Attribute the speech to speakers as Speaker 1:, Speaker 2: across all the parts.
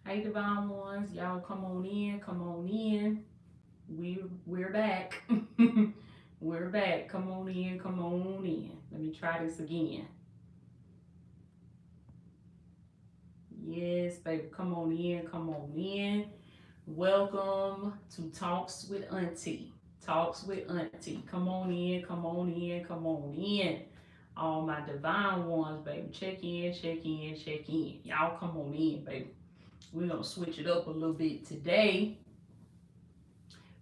Speaker 1: Hey, Divine Ones, y'all come on in, come on in. We're back. We're back. Come on in, come on in. Let me try this again. Yes, baby, come on in, come on in. Welcome to Talks with Auntie. Talks with Auntie. Come on in, come on in, come on in. All my divine ones, baby. Check in, check in, check in. Y'all come on in, baby. We're gonna switch it up a little bit today.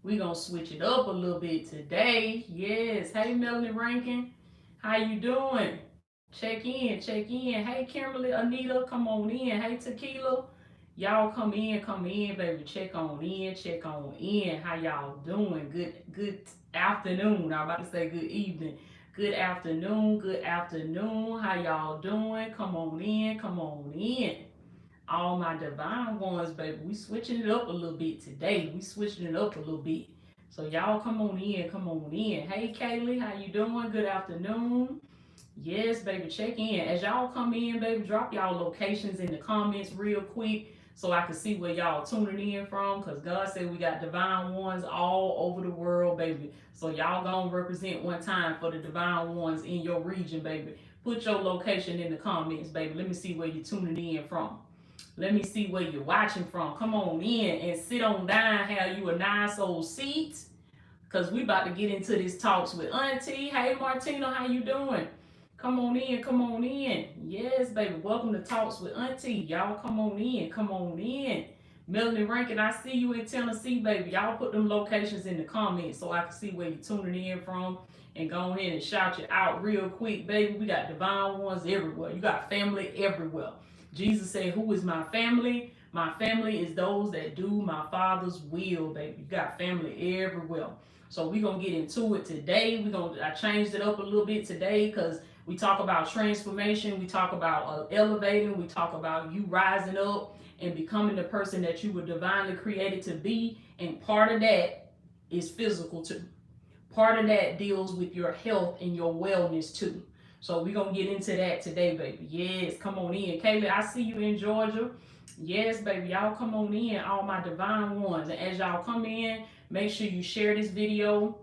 Speaker 1: We're gonna switch it up a little bit today. Yes. Hey, Melanie Rankin. How you doing? Check in, check in. Hey, Kimberly, Anita, come on in. Hey, Tequila. Y'all come in, baby. Check on in, check on in. How y'all doing? Good afternoon. I'm about to say good evening. Good afternoon, good afternoon. How y'all doing? Come on in, come on in. All my divine ones, baby. We switching it up a little bit today. We switching it up a little bit. So y'all come on in, come on in. Hey Kaylee, how you doing? Good afternoon. Yes, baby, check in. As y'all come in, baby, drop y'all locations in the comments real quick so I can see where y'all tuning in from. Cause God said we got divine ones all over the world, baby. So y'all gonna represent one time for the divine ones in your region, baby. Put your location in the comments, baby. Let me see where you're tuning in from. Let me see where you're watching from. Come on in and sit on down. Have you a nice old seat? Cause we about to get into this talks with Auntie. Hey Martina, how you doing? Come on in, come on in. Yes, baby. Welcome to Talks with Auntie. Y'all come on in, come on in. Melanie Rankin, I see you in Tennessee, baby. Y'all put them locations in the comments so I can see where you're tuning in from and go ahead and shout you out real quick, baby. We got divine ones everywhere. You got family everywhere. Jesus said, who is my family? My family is those that do my Father's will, baby. You got family everywhere. So we're going to get into it today. I changed it up a little bit today because we talk about transformation. We talk about elevating. We talk about you rising up and becoming the person that you were divinely created to be. And part of that is physical too. Part of that deals with your health and your wellness too. So we're going to get into that today, baby. Yes, come on in. Kaylee, I see you in Georgia. Yes, baby. Y'all come on in, all my divine ones. And as y'all come in, make sure you share this video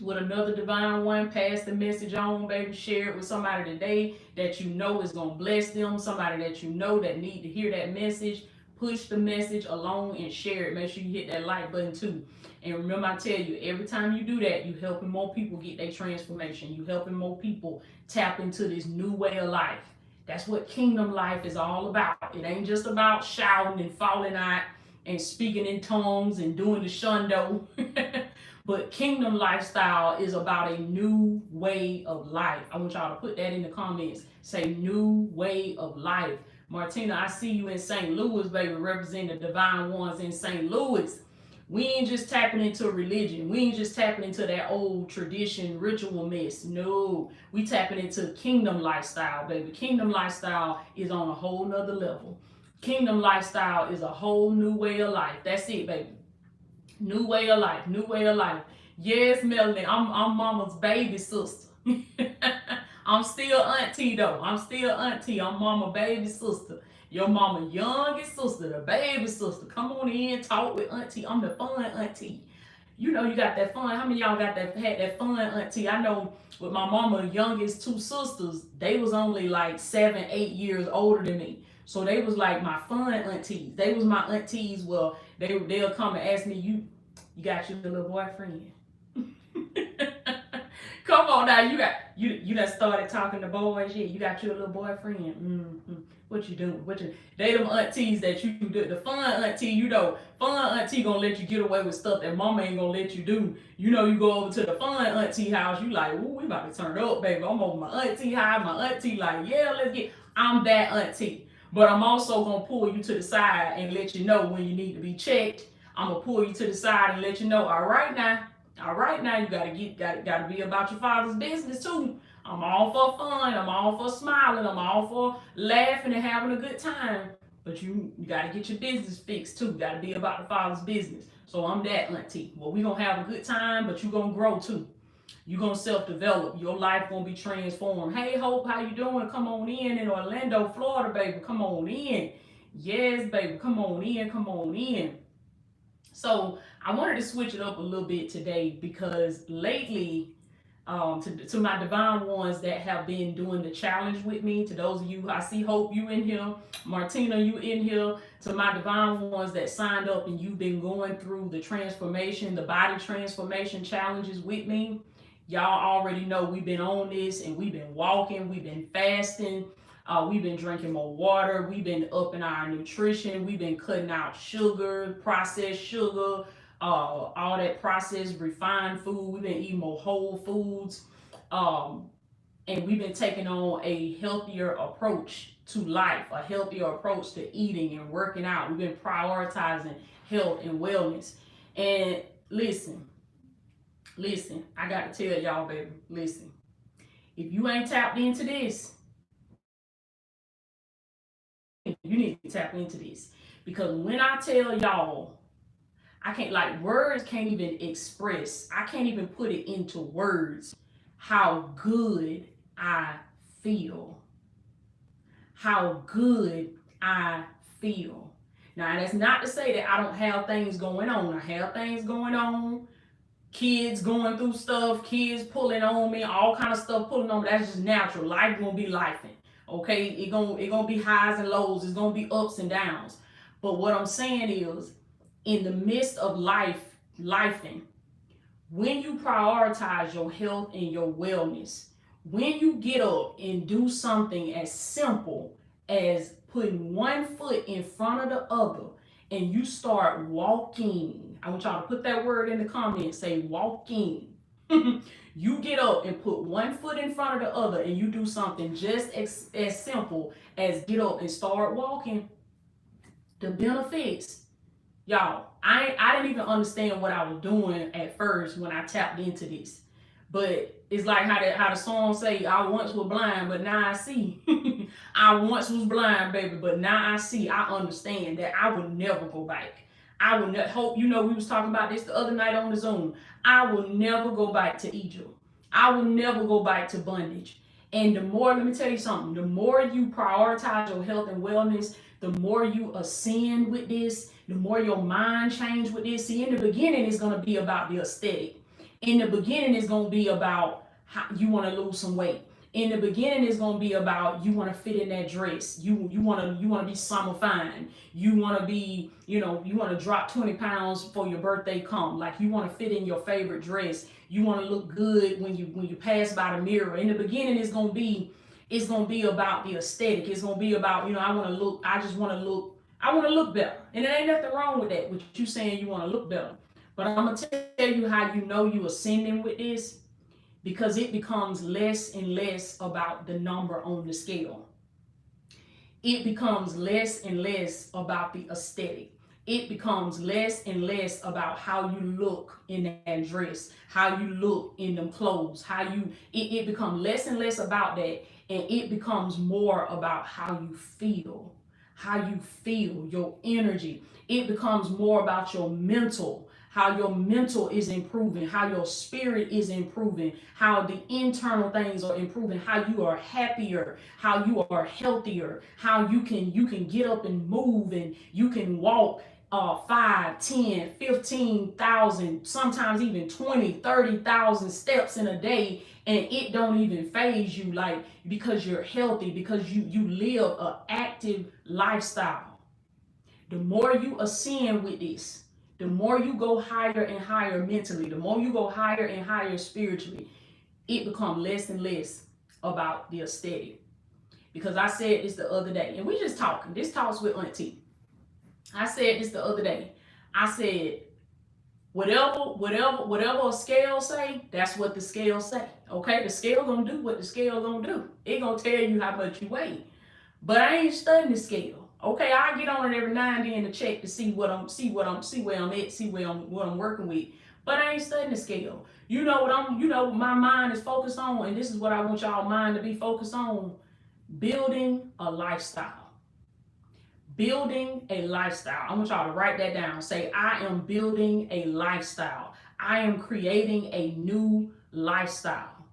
Speaker 1: with another divine one. Pass the message on, baby. Share it with somebody today that you know is going to bless them. Somebody that you know that need to hear that message. Push the message along and share it. Make sure you hit that like button too. And remember, I tell you, every time you do that, you helping more people get their transformation. You helping more people tap into this new way of life. That's what kingdom life is all about. It ain't just about shouting and falling out and speaking in tongues and doing the shundo. But kingdom lifestyle is about a new way of life. I want y'all to put that in the comments. Say new way of life. Martina, I see you in St. Louis, baby, representing the divine ones in St. Louis. We ain't just tapping into religion. We ain't just tapping into that old tradition, ritual mess. No, we tapping into kingdom lifestyle, baby. Kingdom lifestyle is on a whole nother level. Kingdom lifestyle is a whole new way of life. That's it, baby. New way of life, new way of life. Yes, Melanie, I'm mama's baby sister. I'm still auntie though. I'm still auntie. I'm mama baby sister. Your mama youngest sister, the baby sister. Come on in, talk with auntie. I'm the fun auntie. You know you got that fun. How many of y'all had that fun auntie? I know with my mama youngest two sisters, they was only like 7, 8 years older than me. So they was like my fun aunties. They was my aunties. Well, they'll come and ask me, you got your little boyfriend? Come on now, you done started talking to boys. Yeah, you got your little boyfriend. What you doing? They them aunties that you do. The fun auntie, fun auntie gonna let you get away with stuff that mama ain't gonna let you do. You go over to the fun auntie house, you like, ooh, we about to turn up, baby. I'm over my auntie house. My auntie like, yeah, let's get. I'm that auntie. But I'm also gonna pull you to the side and let you know when you need to be checked. I'm gonna pull you to the side and let you know, all right now, you gotta be about your father's business too. I'm all for fun, I'm all for smiling, I'm all for laughing and having a good time. But you gotta get your business fixed too. You gotta be about the father's business. So I'm that auntie. Well, we gonna have a good time, but you gonna grow too. You gonna self-develop. Your life gonna be transformed. Hey Hope, how you doing? Come on in Orlando, Florida, baby. Come on in. Yes, baby. Come on in. Come on in. So I wanted to switch it up a little bit today because lately, to my divine ones that have been doing the challenge with me, to those of you, I see Hope, you in here, Martina, you in here, to my divine ones that signed up and you've been going through the transformation, the body transformation challenges with me. Y'all already know we've been on this and we've been walking, we've been fasting, we've been drinking more water, we've been upping our nutrition, we've been cutting out sugar, processed sugar, all that processed refined food. We've been eating more whole foods, um, and we've been taking on a healthier approach to life, a healthier approach to eating and working out. We've been prioritizing health and wellness. And listen, listen, I got to tell y'all, baby, listen. If you ain't tapped into this, you need to tap into this. Because when I tell y'all, I can't, like, words can't even express, I can't even put it into words how good I feel. How good I feel. Now, that's not to say that I don't have things going on. I have things going on. Kids going through stuff, kids pulling on me, all kind of stuff pulling on me. That's just natural. Life gonna be lifing. Okay, it gonna be highs and lows. It's gonna be ups and downs. But what I'm saying is, in the midst of lifing, when you prioritize your health and your wellness, when you get up and do something as simple as putting one foot in front of the other and you start walking, I want y'all to put that word in the comments, say walking. You get up and put one foot in front of the other and you do something just as simple as get up and start walking. The benefits, y'all, I didn't even understand what I was doing at first when I tapped into this. But it's like how the song say, I once was blind, but now I see. I once was blind, baby, but now I see. I understand that I would never go back. I would hope, we was talking about this the other night on the Zoom. I will never go back to Egypt. I will never go back to bondage. And the more, let me tell you something, the more you prioritize your health and wellness, the more you ascend with this, the more your mind change with this. See, in the beginning, it's going to be about the aesthetic. In the beginning, it's going to be about how you want to lose some weight. In the beginning, it's going to be about you want to fit in that dress. You want to be summer fine. You want to be, you want to drop 20 pounds for your birthday come. Like you want to fit in your favorite dress. You want to look good when you pass by the mirror. In the beginning, it's going to be about the aesthetic. It's going to be about, I want to look, I just want to look, I want to look better. And there ain't nothing wrong with that, with you saying you want to look better. But I'm going to tell you how you know you ascending with this, because it becomes less and less about the number on the scale. It becomes less and less about the aesthetic. It becomes less and less about how you look in that dress, how you look in them clothes, it becomes less and less about that, and it becomes more about how you feel, your energy. It becomes more about your mental, how your mental is improving, how your spirit is improving, how the internal things are improving, how you are happier, how you are healthier, how you can get up and move and you can walk 5, 10, 15,000, sometimes even 20, 30,000 steps in a day, and it don't even phase you, like, because you're healthy, because you live an active lifestyle. The more you ascend with this, the more you go higher and higher mentally, the more you go higher and higher spiritually, it becomes less and less about the aesthetic. Because I said this the other day, and we just talking, this talks with Auntie. I said this the other day. I said, whatever a scale say, that's what the scale say. Okay, the scale gonna do what the scale gonna do. It gonna tell you how much you weigh. But I ain't studying the scale. Okay, I get on it every now and then to check to see where I'm at, see what I'm working with. But I ain't studying the scale. What my mind is focused on, and this is what I want y'all mind to be focused on: building a lifestyle. Building a lifestyle. I want y'all to write that down. Say, I am building a lifestyle. I am creating a new lifestyle.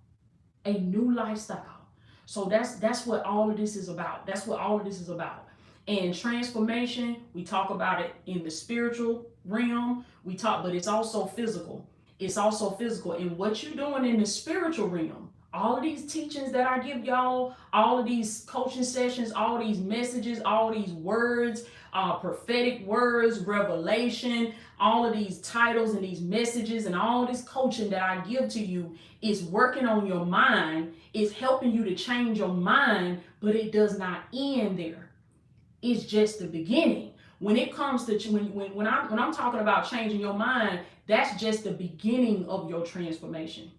Speaker 1: A new lifestyle. So that's what all of this is about. That's what all of this is about. And transformation, we talk about it in the spiritual realm. But it's also physical. It's also physical. And what you're doing in the spiritual realm, all of these teachings that I give y'all, all of these coaching sessions, all these messages, all these words, prophetic words, revelation, all of these titles and these messages and all this coaching that I give to you is working on your mind, is helping you to change your mind, but it does not end there. It's just the beginning. When it comes to when I'm talking about changing your mind, that's just the beginning of your transformation.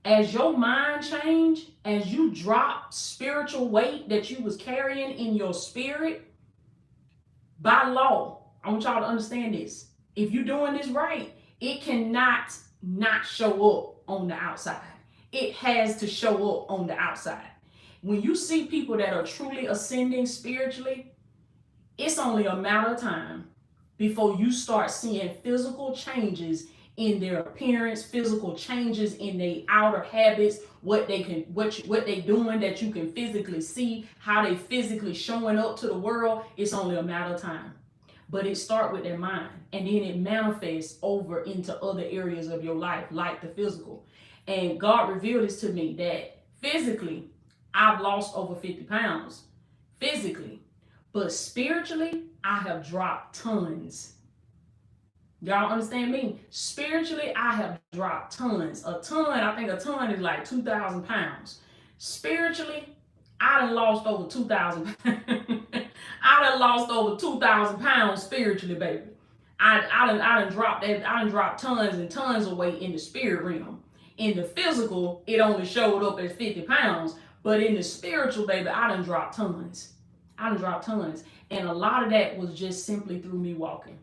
Speaker 1: As your mind change, as you drop spiritual weight that you was carrying in your spirit, by law, I want y'all to understand this. If you're doing this right, it cannot not show up on the outside. It has to show up on the outside. When you see people that are truly ascending spiritually, it's only a matter of time before you start seeing physical changes in their appearance, physical changes in their outer habits, what they doing that you can physically see, how they physically showing up to the world. It's only a matter of time. But it starts with their mind, and then it manifests over into other areas of your life, like the physical. And God revealed this to me that physically, I've lost over 50 pounds, physically. But spiritually, I have dropped tons. Y'all understand me? Spiritually, I have dropped tons. I think a ton is like 2,000 pounds. Spiritually, I done lost over 2,000 I done lost over 2,000 pounds spiritually, baby. I done dropped tons and tons of weight in the spirit realm. In the physical, it only showed up as 50 pounds. But in the spiritual, baby, I done dropped tons. I done dropped tons. And a lot of that was just simply through me walking.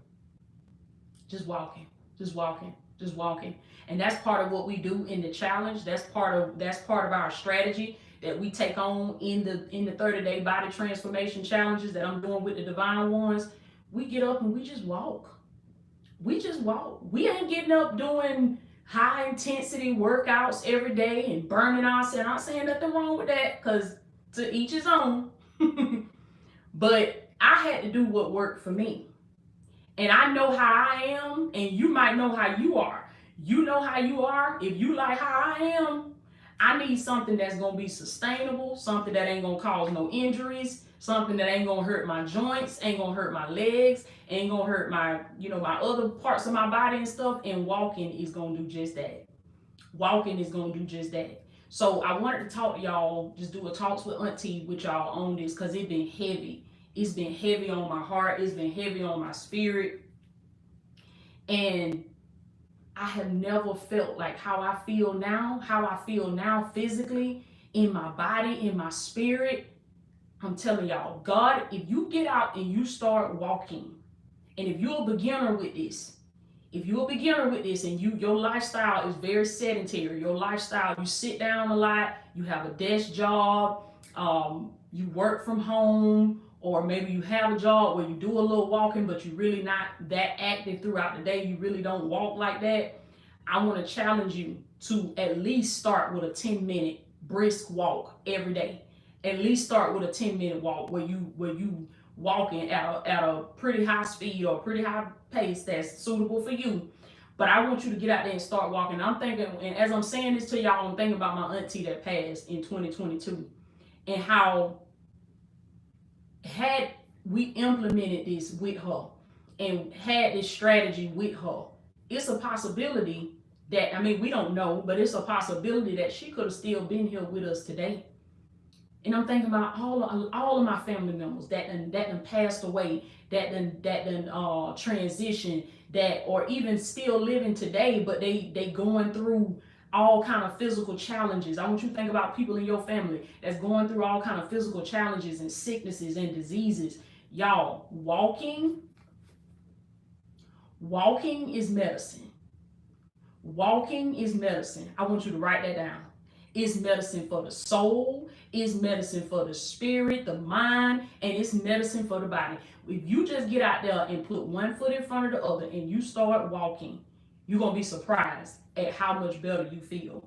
Speaker 1: Just walking, just walking, just walking. And that's part of what we do in the challenge. That's part of our strategy that we take on in the 30-day body transformation challenges that I'm doing with the Divine Ones. We get up and we just walk. We just walk. We ain't getting up doing high intensity workouts every day and burning ourselves. I'm not saying nothing wrong with that, because to each his own. But I had to do what worked for me. And I know how I am, and you might know how you are. You know how you are. If you like how I am, I need something that's going to be sustainable, something that ain't going to cause no injuries, something that ain't going to hurt my joints, ain't going to hurt my legs, ain't going to hurt my, my other parts of my body and stuff. And walking is going to do just that. Walking is going to do just that. So I wanted to talk to y'all, just do a talks with Auntie with y'all on this, because it's been heavy. It's been heavy on my heart. It's been heavy on my spirit. And I have never felt like how I feel now physically, in my body, in my spirit. I'm telling y'all, God, if you get out and you start walking, and if you're a beginner with this, and your lifestyle is very sedentary, your lifestyle, you sit down a lot, you have a desk job, you work from home, or maybe you have a job where you do a little walking, but you're really not that active throughout the day. You really don't walk like that. I want to challenge you to at least start with a 10-minute brisk walk every day. At least start with a 10-minute walk where you walking at a pretty high speed or pretty high pace that's suitable for you. But I want you to get out there and start walking. I'm thinking, and as I'm saying this to y'all, I'm thinking about my auntie that passed in 2022, and how had we implemented this with her and had this strategy with her, it's a possibility that, I mean, we don't know, but it's a possibility that she could have still been here with us today. And I'm thinking about all of my family members that done passed away, that done transitioned, that or even still living today, but they going through all kind of physical challenges. I want you to think about people in your family that's going through all kind of physical challenges and sicknesses and diseases. Y'all, walking is medicine. Walking is medicine. I want you to write that down. It's medicine for the soul, it's medicine for the spirit, the mind, and it's medicine for the body. If you just get out there and put one foot in front of the other and you start walking, you're going to be surprised at how much better you feel.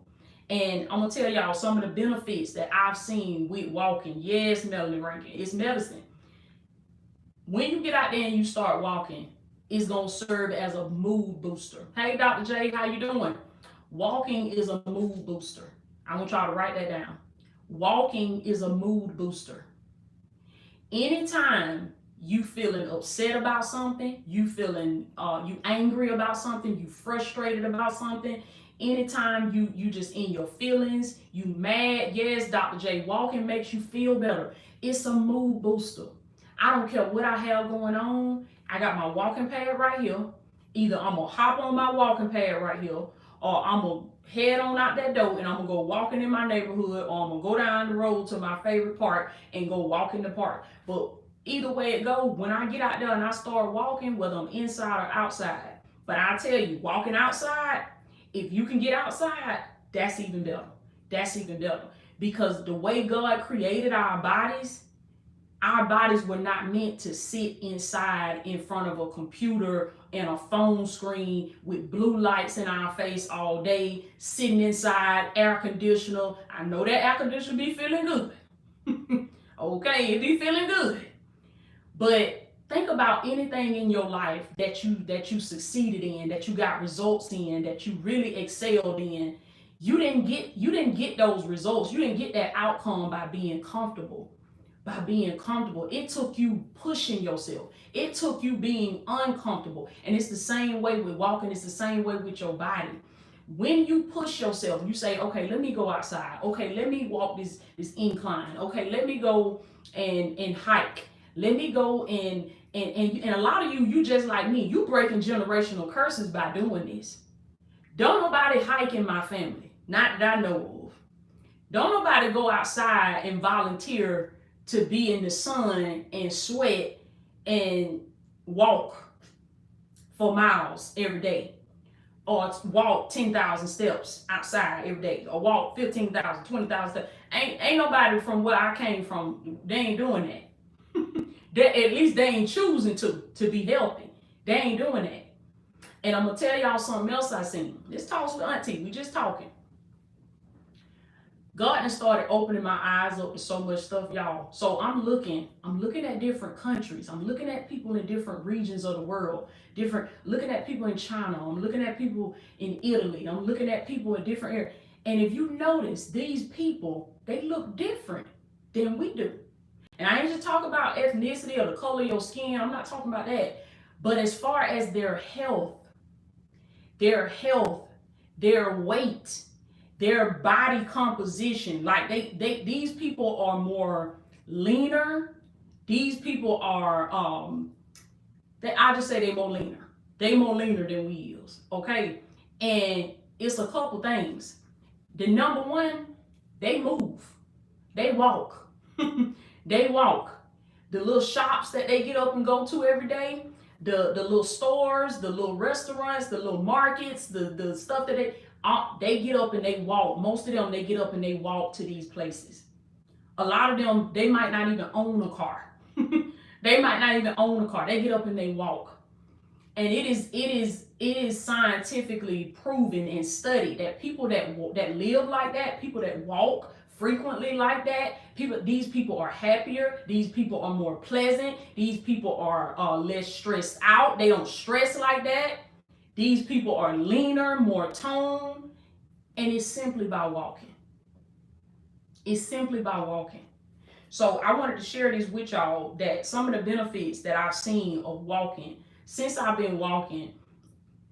Speaker 1: And I'm going to tell y'all some of the benefits that I've seen with walking. Yes, Melanie Rankin, it's medicine. When you get out there and you start walking, it's going to serve as a mood booster. Hey, Dr. J, how you doing? Walking is a mood booster. I want y'all to write that down. Walking is a mood booster. Anytime you feeling upset about something, you feeling you angry about something, you frustrated about something, anytime you just in your feelings, you mad, yes, Dr. J, walking makes you feel better. It's a mood booster. I don't care what I have going on. I got my walking pad right here. Either I'm gonna hop on my walking pad right here, or I'm gonna head on out that door and I'm gonna go walking in my neighborhood, or I'm gonna go down the road to my favorite park and go walk in the park. But either way it goes, when I get out there and I start walking, whether I'm inside or outside, but I tell you, walking outside, if you can get outside, that's even better. That's even better. Because the way God created our bodies were not meant to sit inside in front of a computer and a phone screen with blue lights in our face all day, sitting inside, air conditioner. I know that air conditioner be feeling good. Okay, it be feeling good. But think about anything in your life that you succeeded in, that you got results in, that you really excelled in. You didn't get those results. You didn't get that outcome by being comfortable. By being comfortable. It took you pushing yourself. It took you being uncomfortable. And it's the same way with walking. It's the same way with your body. When you push yourself, you say, okay, let me go outside. Okay, let me walk this incline. Okay, let me go and hike. Let me go and a lot of you just like me, you breaking generational curses by doing this. Don't nobody hike in my family. Not that I know of. Don't nobody go outside and volunteer to be in the sun and sweat and walk for miles every day, or walk 10,000 steps outside every day, or walk 15,000, 20,000 steps. Ain't nobody from where I came from, they ain't doing that. At least they ain't choosing to be healthy. They ain't doing that. And I'm gonna tell y'all something else I seen. This talks with Auntie. We just talking. God has started opening my eyes up to so much stuff, y'all. So I'm looking at different countries. I'm looking at people in different regions of the world. Looking at people in China. I'm looking at people in Italy. I'm looking at people in different areas. And if you notice, these people, they look different than we do. And I ain't just talking about ethnicity or the color of your skin. I'm not talking about that. But as far as their health, their weight, their body composition, like these people are more leaner. These people are I just say they more leaner. They more leaner than we is. Okay. And it's a couple things. The number one, they move. They walk. They walk. The little shops that they get up and go to every day, the little stores, the little restaurants, the little markets, the stuff that they get up and they walk. Most of them, they get up and they walk to these places. A lot of them, they might not even own a car. They might not even own a car. They get up and they walk. And it is scientifically proven and studied that people that live like that, people that walk frequently like that, these people are happier. These people are more pleasant. These people are less stressed out. They don't stress like that. These people are leaner, more toned, and it's simply by walking. It's simply by walking. So I wanted to share this with y'all, that some of the benefits that I've seen of walking since I've been walking,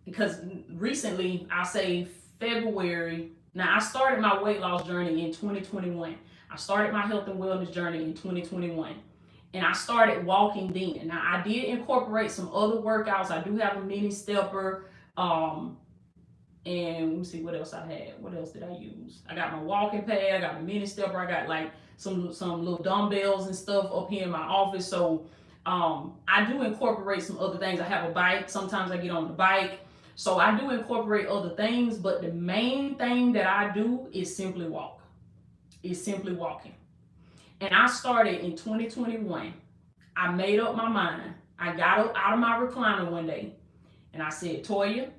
Speaker 1: because recently, I say February. Now, I started my weight loss journey in 2021. I started my health and wellness journey in 2021. And I started walking then. Now, I did incorporate some other workouts. I do have a mini stepper. And let me see what else I had. What else did I use? I got my walking pad. I got my mini stepper. I got like some little dumbbells and stuff up here in my office. So I do incorporate some other things. I have a bike. Sometimes I get on the bike. So I do incorporate other things, but the main thing that I do is simply walk. It's simply walking. And I started in 2021. I made up my mind. I got up out of my recliner one day and I said, Toya,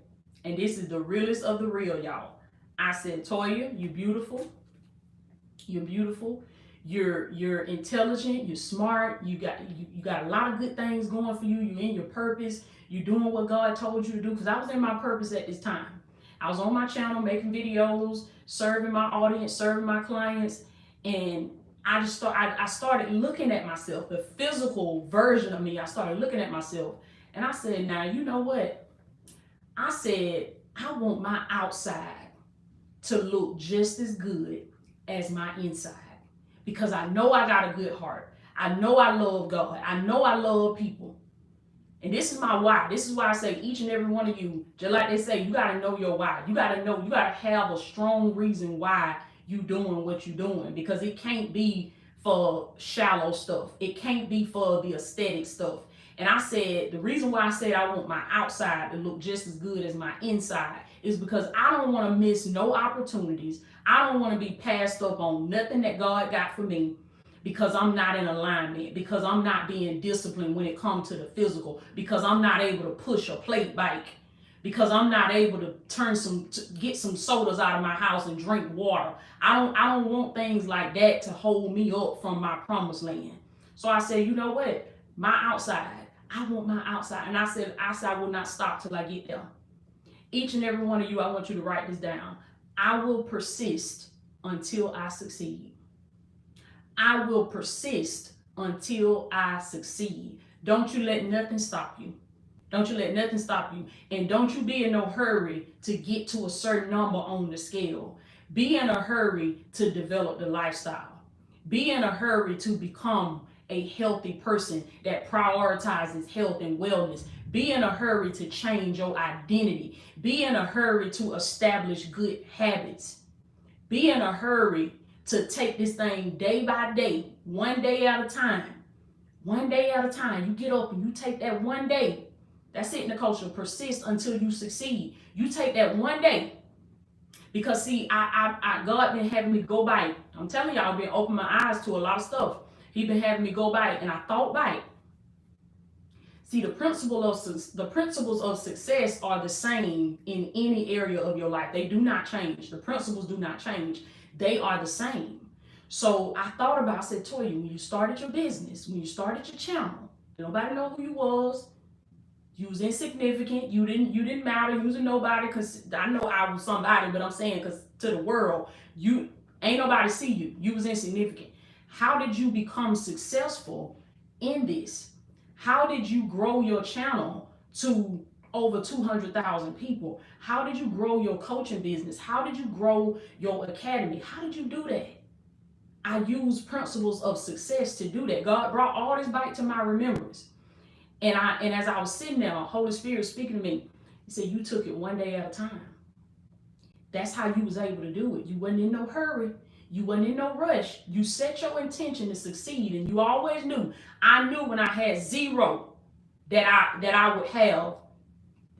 Speaker 1: and this is the realest of the real, y'all. I said, Toya, you're beautiful. You're beautiful. You're intelligent, you're smart, you got a lot of good things going for you. You're in your purpose, you're doing what God told you to do. Because I was in my purpose at this time. I was on my channel making videos, serving my audience, serving my clients, and I started looking at myself, the physical version of me. I started looking at myself, and I said, now you know what? I said, I want my outside to look just as good as my inside, because I know I got a good heart. I know I love God. I know I love people. And this is my why. This is why I say each and every one of you, just like they say, you got to know your why. You got to have a strong reason why you doing what you doing, because it can't be for shallow stuff. It can't be for the aesthetic stuff. And I said, the reason why I said I want my outside to look just as good as my inside is because I don't want to miss no opportunities. I don't want to be passed up on nothing that God got for me, because I'm not in alignment, because I'm not being disciplined when it comes to the physical, because I'm not able to push a plate bike, because I'm not able to get some sodas out of my house and drink water. I don't want things like that to hold me up from my promised land. So I said, you know what? My outside, I want my outside. And I said I will not stop till I get there. Each and every one of you, I want you to write this down. I will persist until I succeed. I will persist until I succeed. Don't you let nothing stop you. Don't you let nothing stop you. And don't you be in no hurry to get to a certain number on the scale. Be in a hurry to develop the lifestyle. Be in a hurry to become a healthy person that prioritizes health and wellness. Be in a hurry to change your identity. Be in a hurry to establish good habits. Be in a hurry to take this thing day by day, one day at a time. One day at a time. You get up and you take that one day. That's it, Nicole. Persist until you succeed. You take that one day. Because see, God been having me go by it. I'm telling y'all, I've been opening my eyes to a lot of stuff. He been having me go by it, and I thought by it. See, the principles of success are the same in any area of your life. They do not change. The principles do not change. They are the same. So I thought about, I said, Toya, when you started your business, when you started your channel, nobody know who you was. You was insignificant. You didn't matter. You was a nobody, because I know I was somebody, but I'm saying because to the world, you ain't nobody see you. You was insignificant. How did you become successful in this? How did you grow your channel to over 200,000 people? How did you grow your coaching business? How did you grow your academy? How did you do that? I used principles of success to do that. God brought all this back to my remembrance. And as I was sitting there, Holy Spirit speaking to me, he said, you took it one day at a time. That's how you was able to do it. You wasn't in no hurry. You wasn't in no rush. You set your intention to succeed, and you always knew. I knew when I had zero that I would have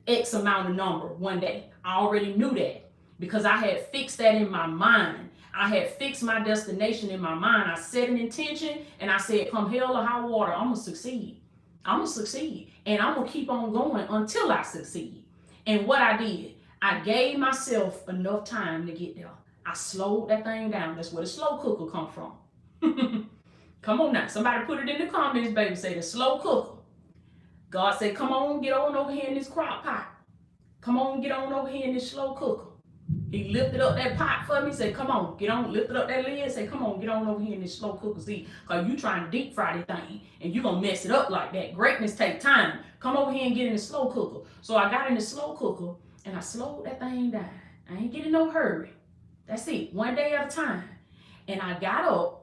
Speaker 1: X amount of number one day. I already knew that because I had fixed that in my mind. I had fixed my destination in my mind. I set an intention, and I said, come hell or high water, I'm going to succeed. I'm going to succeed, and I'm going to keep on going until I succeed. And what I did, I gave myself enough time to get there. I slowed that thing down. That's where the slow cooker come from. Come on now. Somebody put it in the comments, baby. Say the slow cooker. God said, come on, get on over here in this crock pot. Come on, get on over here in this slow cooker. He lifted up that pot for me. Said, come on, get on. Lifted up that lid. Say, come on, get on over here in this slow cooker. See, because you trying to deep fry the thing. And you going to mess it up like that. Greatness take time. Come over here and get in the slow cooker. So I got in the slow cooker, and I slowed that thing down. I ain't getting no hurry. That's it. One day at a time. And I got up.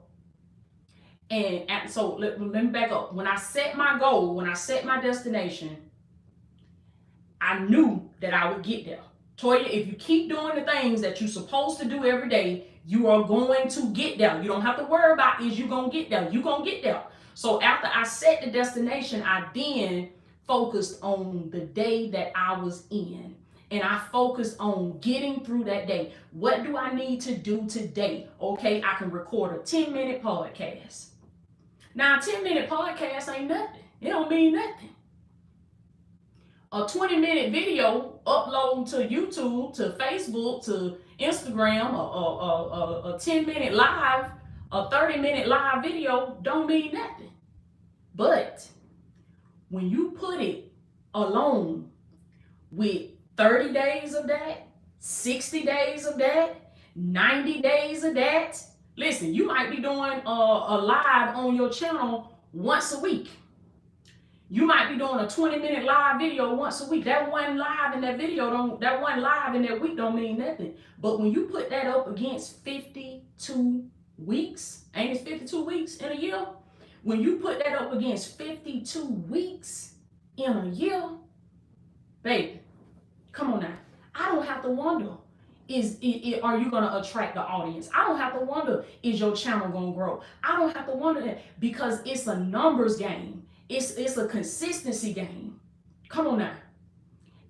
Speaker 1: And so let me back up. When I set my goal, when I set my destination, I knew that I would get there. Toya, if you keep doing the things that you're supposed to do every day, you are going to get there. You don't have to worry about is you going to get there. You're going to get there. So after I set the destination, I then focused on the day that I was in. And I focused on getting through that day. What do I need to do today? Okay, I can record a 10-minute podcast. Now, a 10-minute podcast ain't nothing. It don't mean nothing. A 20-minute video upload to YouTube, to Facebook, to Instagram, a 10-minute live A 30-minute live video don't mean nothing. But when you put it alone with 30 days of that, 60 days of that, 90 days of that, listen, you might be doing a live on your channel once a week. You might be doing a 20-minute live video once a week. That one live in that video that one live in that week don't mean nothing. But when you put that up against 52 weeks, ain't it 52 weeks in a year? When you put that up against 52 weeks in a year, baby, come on now. I don't have to wonder, are you going to attract the audience? I don't have to wonder, is your channel going to grow? I don't have to wonder that, because it's a numbers game. It's a consistency game. Come on now.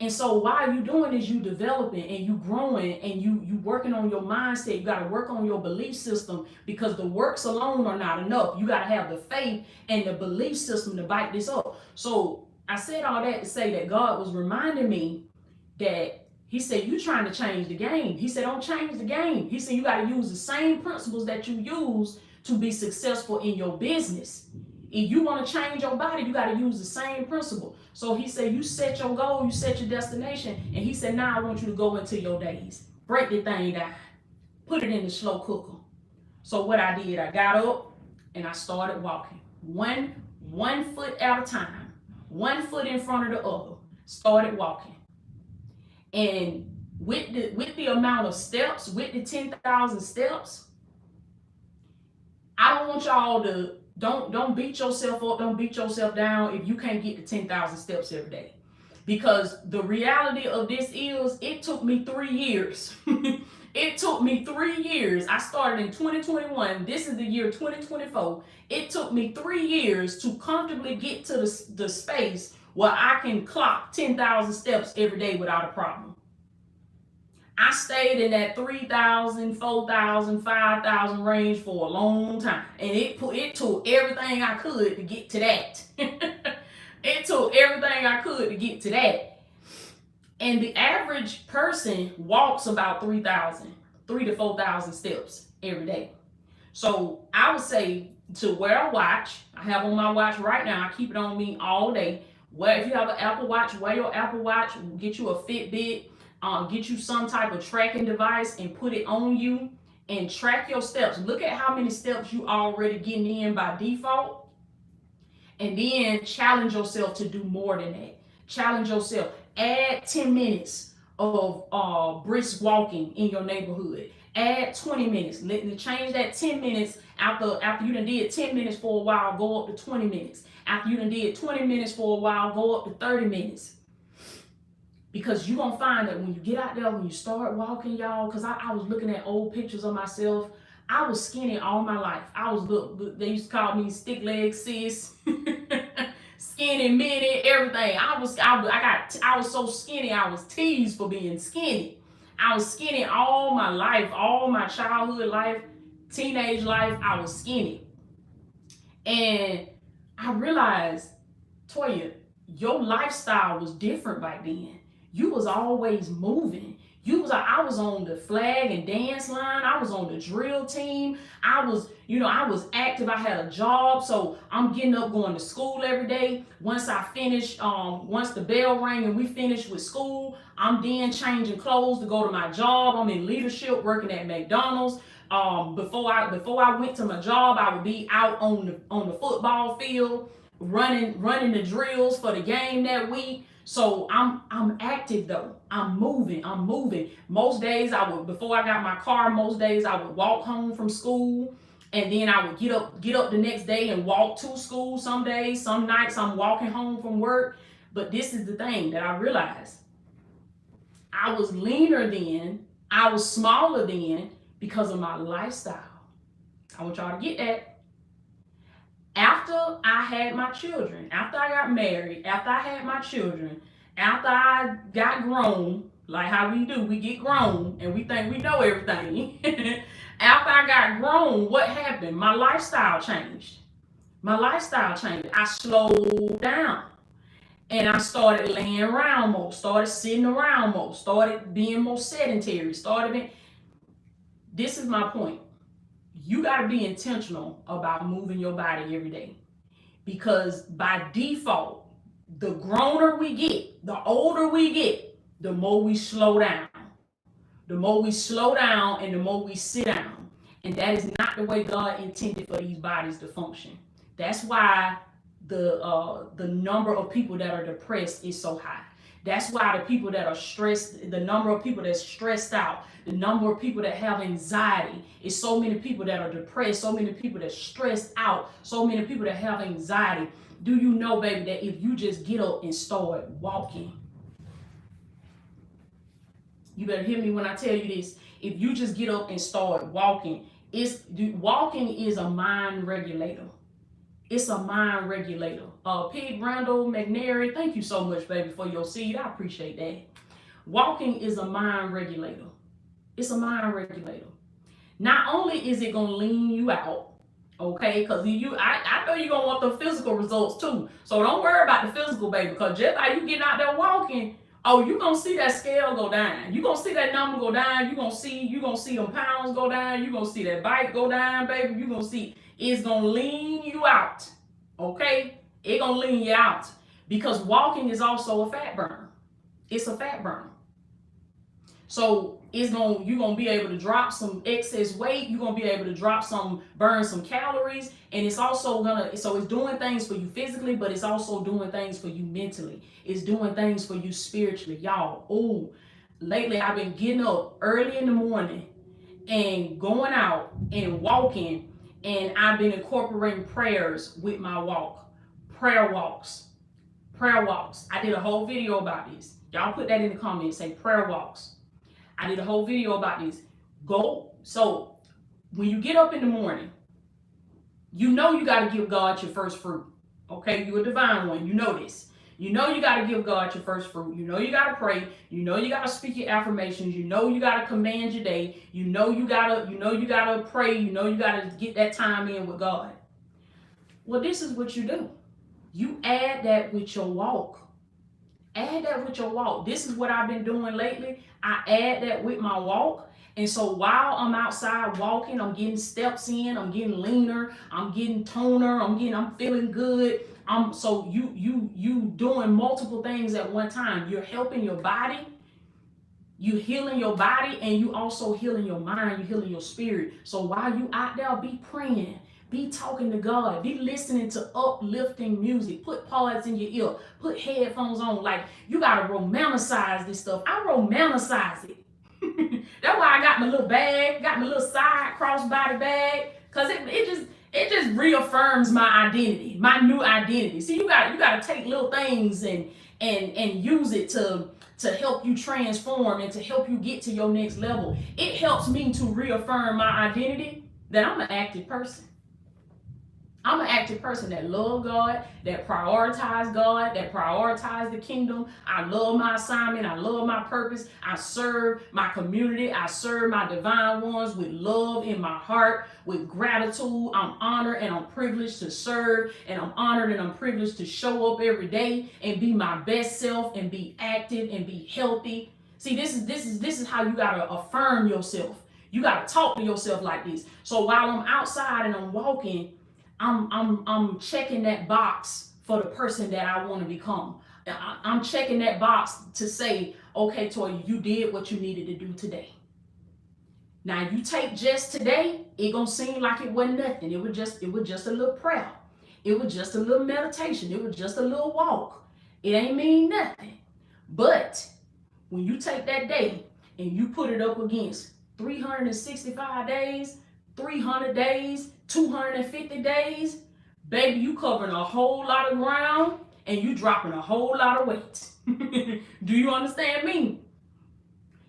Speaker 1: And so while you doing is you developing and you growing and you working on your mindset. You got to work on your belief system, because the works alone are not enough. You got to have the faith and the belief system to back this up. So I said all that to say that God was reminding me that he said, you trying to change the game. He said, don't change the game. He said, you got to use the same principles that you use to be successful in your business. If you want to change your body, you got to use the same principle. So he said, you set your goal, you set your destination. And he said, now I want you to go into your days. Break the thing down. Put it in the slow cooker. So what I did, I got up and I started walking. One foot at a time. 1 foot in front of the other. Started walking. And with the amount of steps, with the 10,000 steps, I don't want y'all to, don't beat yourself up, don't beat yourself down if you can't get to 10,000 steps every day. Because the reality of this is, it took me 3 years. It took me 3 years. I started in 2021. This is the year 2024. It took me 3 years to comfortably get to the space where I can clock 10,000 steps every day without a problem. I stayed in that 3,000, 4,000, 5,000 range for a long time. And it took everything I could to get to that. It took everything I could to get to that. And the average person walks about 3 to 4,000 steps every day. So I would say to wear a watch. I have on my watch right now. I keep it on me all day. If you have an Apple Watch, wear your Apple Watch. Get you a Fitbit. Get you some type of tracking device and put it on you and track your steps. Look at how many steps you already getting in by default. And then challenge yourself to do more than that. Challenge yourself. Add 10 minutes of brisk walking in your neighborhood. Add 20 minutes. Change that 10 minutes after you done did 10 minutes for a while, go up to 20 minutes. After you done did 20 minutes for a while, go up to 30 minutes. Because you're going to find that when you get out there, when you start walking, y'all, because I was looking at old pictures of myself. I was skinny all my life. They used to call me stick leg sis, skinny mini, everything. I was so skinny, I was teased for being skinny. I was skinny all my life, all my childhood life, teenage life, I was skinny. And I realized, Toya, your lifestyle was different back then. You was always moving. I was on the flag and dance line. I was on the drill team. I was active. I had a job. So I'm getting up, going to school every day. Once I finished, once the bell rang and we finished with school, I'm then changing clothes to go to my job. I'm in leadership working at McDonald's. Before I went to my job, I would be out on the football field, running the drills for the game that week. So I'm active though. I'm moving. Most days before I got my car, most days I would walk home from school, and then I would get up the next day and walk to school. Some days, some nights I'm walking home from work. But this is the thing that I realized. I was leaner then, I was smaller then because of my lifestyle. I want y'all to get that. After I had my children, after I got married, after I had my children, after I got grown, like how we do, we get grown and we think we know everything. After I got grown, what happened? My lifestyle changed. I slowed down and I started laying around more, started sitting around more, started being more sedentary, This is my point. you got to be intentional about moving your body every day, because by default, the growner we get, the older we get, the more we slow down. The more we slow down and the more we sit down. And that is not the way God intended for these bodies to function. That's why the number of people that are depressed is so high. That's why the people that are stressed, the number of people that's stressed out, the number of people that have anxiety, is so many people that are depressed, so many people that stressed out, so many people that have anxiety. Do you know, baby, that if you just get up and start walking, you better hear me when I tell you this. If you just get up and start walking, walking is a mind regulator. It's a mind regulator. Pig Randall McNary, thank you so much, baby, for your seed. I appreciate that. Walking is a mind regulator. It's a mind regulator. Not only is it gonna lean you out, okay? Because I know you're gonna want the physical results too. So don't worry about the physical, baby, because just like you getting out there walking, oh, you're gonna see that scale go down. You're gonna see that number go down. You're gonna see them pounds go down. You're gonna see that bike go down, baby. You're gonna see it's gonna lean you out. Okay? It's gonna lean you out. Because walking is also a fat burner. It's a fat burner. So you're gonna be able to drop some excess weight. You're gonna be able to burn some calories, and it's also it's doing things for you physically, but it's also doing things for you mentally. It's doing things for you spiritually, y'all. Oh, lately I've been getting up early in the morning and going out and walking, and I've been incorporating prayers with my walk. Prayer walks. I did a whole video about this. Y'all put that in the comments. Say prayer walks. I did a whole video about this. So when you get up in the morning, you know you got to give God your first fruit. Okay, you're a divine one. You know this. You know you got to give God your first fruit. You know you got to pray. You know you got to speak your affirmations. You know you got to command your day. You know you got to pray. You know you got to get that time in with God. Well, this is what you do. You add that with your walk. Add that with your walk. This is what I've been doing lately. I add that with my walk. And so while I'm outside walking, I'm getting steps in, I'm getting leaner, I'm getting toner, I'm feeling good. So you doing multiple things at one time. You're helping your body, you healing your body, and you also healing your mind, you healing your spirit. So while you out there, be praying. Be talking to God. Be listening to uplifting music. Put pods in your ear. Put headphones on. Like, you got to romanticize this stuff. I romanticize it. That's why I got my little bag, got my little side crossbody bag, because it just reaffirms my identity, my new identity. See, you got to take little things and use it to help you transform and to help you get to your next level. It helps me to reaffirm my identity that I'm an active person. I'm an active person that love God, that prioritize God, that prioritize the kingdom. I love my assignment. I love my purpose. I serve my community. I serve my divine ones with love in my heart, with gratitude. I'm honored and I'm privileged to serve, and I'm honored and I'm privileged to show up every day and be my best self and be active and be healthy. See, this is how you gotta affirm yourself. You gotta talk to yourself like this. So while I'm outside and I'm walking, I'm checking that box for the person that I want to become. I'm checking that box to say, okay, Toya, you did what you needed to do today. Now you take just today, it gonna seem like it wasn't nothing. It was just a little prayer. It was just a little meditation. It was just a little walk. It ain't mean nothing. But when you take that day and you put it up against 365 days, 300 days, 250 days, baby, you covering a whole lot of ground and you dropping a whole lot of weight. Do you understand me?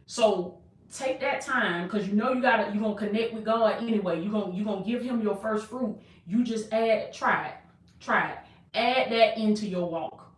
Speaker 1: So take that time, because you know you're gonna connect with God anyway. You're gonna give him your first fruit. You just try it. Add that into your walk.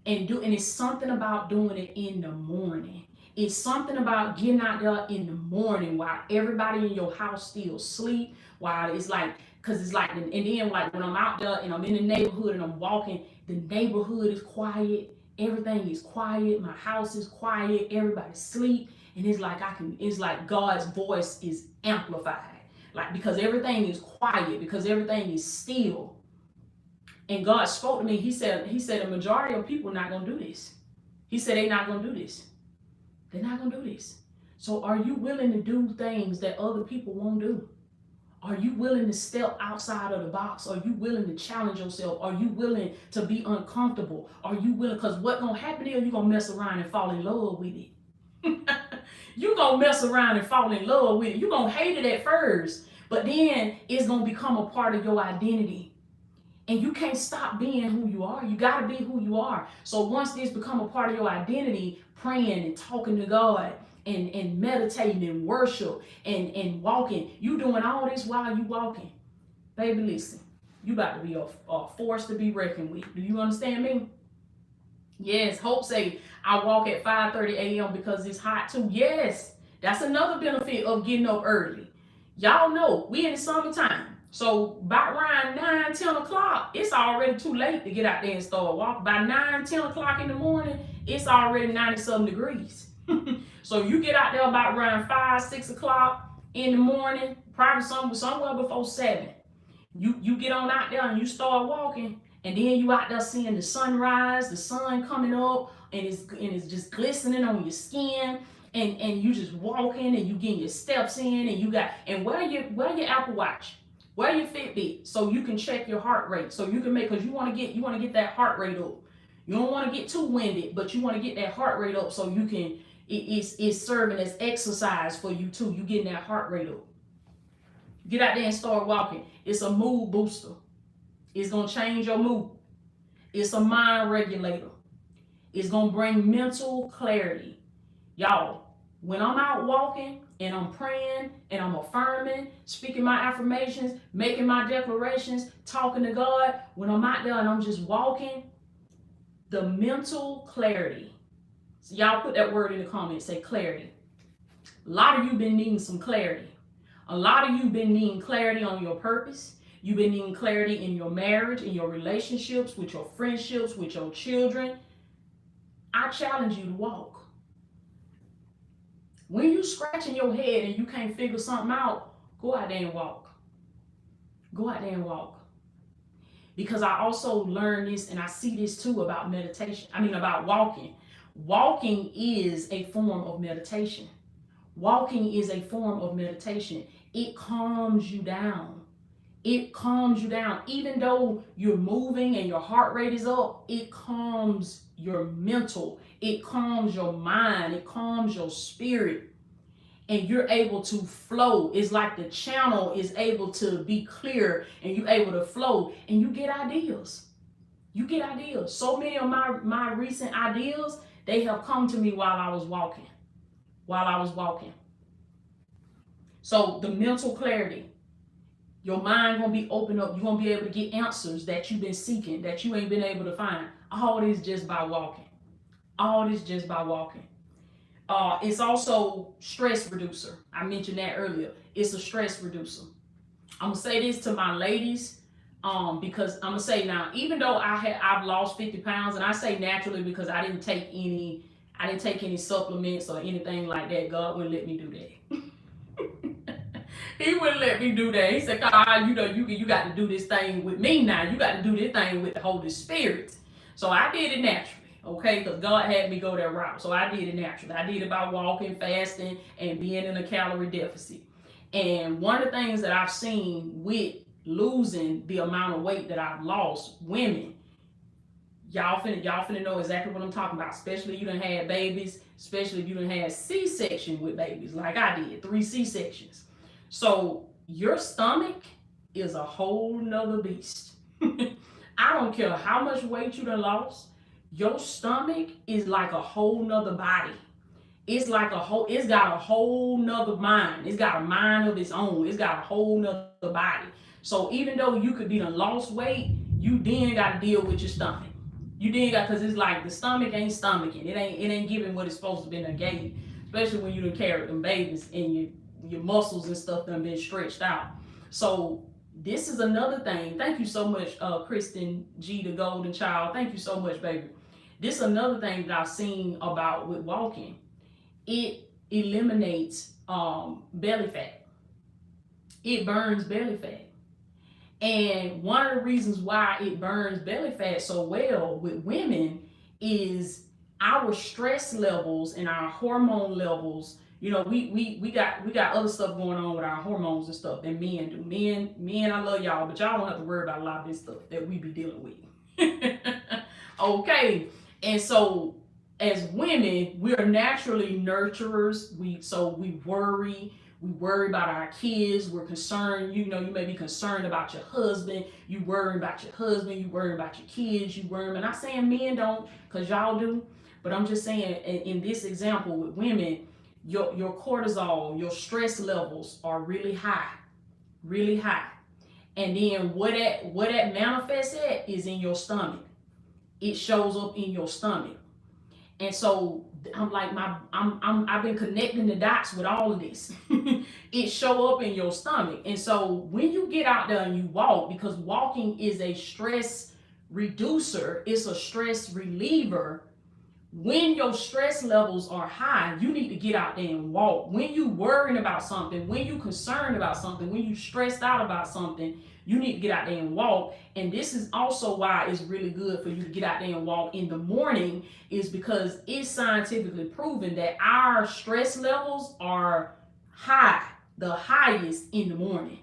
Speaker 1: And it's something about doing it in the morning. It's something about getting out there in the morning while everybody in your house still sleep. While it's like, and then like when I'm out there and I'm in the neighborhood and I'm walking, the neighborhood is quiet. Everything is quiet. My house is quiet. Everybody sleep. And it's like God's voice is amplified. like, because everything is quiet, because everything is still. And God spoke to me. He said the majority of people are not gonna do this. He said they're not gonna do this. They're not gonna do this. So are you willing to do things that other people won't do? Are you willing to step outside of the box? Are you willing to challenge yourself? Are you willing to be uncomfortable? Are you willing? Because what's gonna happen is you're gonna mess around and fall in love with it. You're gonna mess around and fall in love with it. You're gonna hate it at first, but then it's gonna become a part of your identity. And you can't stop being who you are. You gotta be who you are. So once this become a part of your identity, praying and talking to God and meditating and worship and walking, you doing all this while you walking. Baby, listen, you about to be a force to be reckoned with. Do you understand me? Yes, Hope say, I walk at 5:30 a.m. because it's hot too. Yes, that's another benefit of getting up early. Y'all know, we in the summertime. So by around 9, 10 o'clock, it's already too late to get out there and start walking. By 9, 10 o'clock in the morning, it's already 90-something degrees. So you get out there about around 5, 6 o'clock in the morning, probably somewhere before 7. You get on out there and you start walking, and then you out there seeing the sunrise, the sun coming up, and it's just glistening on your skin, and you just walking and you getting your steps in, and you got, and wear your Apple Watch, wear your Fitbit, so you can check your heart rate, so you can make, because you want to get that heart rate up. You don't want to get too winded, but you want to get that heart rate up so you can, it's serving as exercise for you too. You getting that heart rate up. Get out there and start walking. It's a mood booster. It's going to change your mood. It's a mind regulator. It's going to bring mental clarity. Y'all, when I'm out walking and I'm praying and I'm affirming, speaking my affirmations, making my declarations, talking to God, when I'm out there and I'm just walking, the mental clarity. So y'all put that word in the comments, say clarity. A lot of you been needing some clarity. A lot of you been needing clarity on your purpose. You've been needing clarity in your marriage, in your relationships, with your friendships, with your children. I challenge you to walk. When you scratching your head and you can't figure something out, go out there and walk. Go out there and walk. Because I also learned this, and I see this too about meditation. About walking. Walking is a form of meditation. Walking is a form of meditation. It calms you down. It calms you down. Even though you're moving and your heart rate is up, it calms your mental. It calms your mind. It calms your spirit. And you're able to flow. It's like the channel is able to be clear and you're able to flow and you get ideas. You get ideas. So many of my recent ideas, they have come to me while I was walking. So the mental clarity, your mind gonna be open up. You're gonna be able to get answers that you've been seeking, that you ain't been able to find. All this just by walking. All this just by walking. It's also stress reducer. I mentioned that earlier. It's a stress reducer. I'm gonna say this to my ladies, because I'm gonna say now, even though I've lost 50 pounds, and I say naturally because I didn't take any supplements or anything like that. God wouldn't let me do that. He wouldn't let me do that. He said, God, you got to do this thing with me now. You got to do this thing with the Holy Spirit. So I did it naturally, okay? Because God had me go that route. So I did it naturally. I did it by walking, fasting, and being in a calorie deficit. And one of the things that I've seen with losing the amount of weight that I've lost, women, y'all finna know exactly what I'm talking about, especially if you done had babies, especially if you done had C-section with babies, like I did, 3 C-sections. So your stomach is a whole nother beast. I don't care how much weight you done lost, your stomach is like a whole nother body. It's got a whole nother mind. It's got a mind of its own. It's got a whole nother body. So even though you could be done lost weight, you then got to deal with your stomach. Because it's like the stomach ain't stomaching. It ain't giving what it's supposed to be gave, especially when you done carry them babies and your muscles and stuff done been stretched out. So this is another thing. Thank you so much, Kristen G, the golden child. Thank you so much, baby. This is another thing that I've seen about with walking. It eliminates belly fat. It burns belly fat. And one of the reasons why it burns belly fat so well with women is our stress levels and our hormone levels. You know, we got other stuff going on with our hormones and stuff than men do. Men, I love y'all, but y'all don't have to worry about a lot of this stuff that we be dealing with. Okay. And so as women, we are naturally nurturers. We worry. We worry about our kids. We're concerned. You know, you may be concerned about your husband. You worry about your husband. You worry about your kids. You worry. I'm not saying men don't, because y'all do. But I'm just saying, in this example with women, your cortisol, your stress levels are really high, really high. And then what that manifests at is in your stomach. It shows up in your stomach. And so I'm like I've been connecting the dots with all of this. It show up in your stomach. And so when you get out there and you walk, because walking is a stress reducer, it's a stress reliever. When your stress levels are high, you need to get out there and walk. When you worrying about something, when you concerned about something, when you stressed out about something, you need to get out there and walk. And this is also why it's really good for you to get out there and walk in the morning, is because it's scientifically proven that our stress levels are high, the highest in the morning.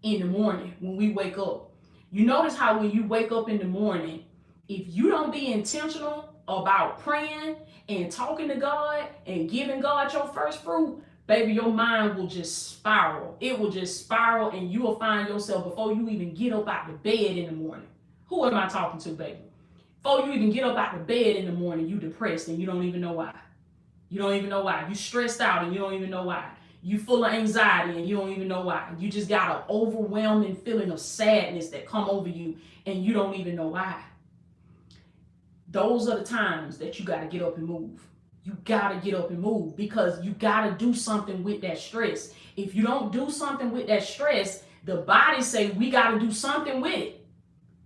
Speaker 1: In the morning when we wake up. You notice how when you wake up in the morning, if you don't be intentional about praying and talking to God and giving God your first fruit, baby, your mind will just spiral. It will just spiral, and you will find yourself, before you even get up out the bed in the morning. Who am I talking to, baby? Before you even get up out the bed in the morning, you depressed and you don't even know why. You don't even know why. You stressed out and you don't even know why. You full of anxiety and you don't even know why. You just got an overwhelming feeling of sadness that come over you and you don't even know why. Those are the times that you got to get up and move. You got to get up and move, because you got to do something with that stress. If you don't do something with that stress, the body say we got to do something with it.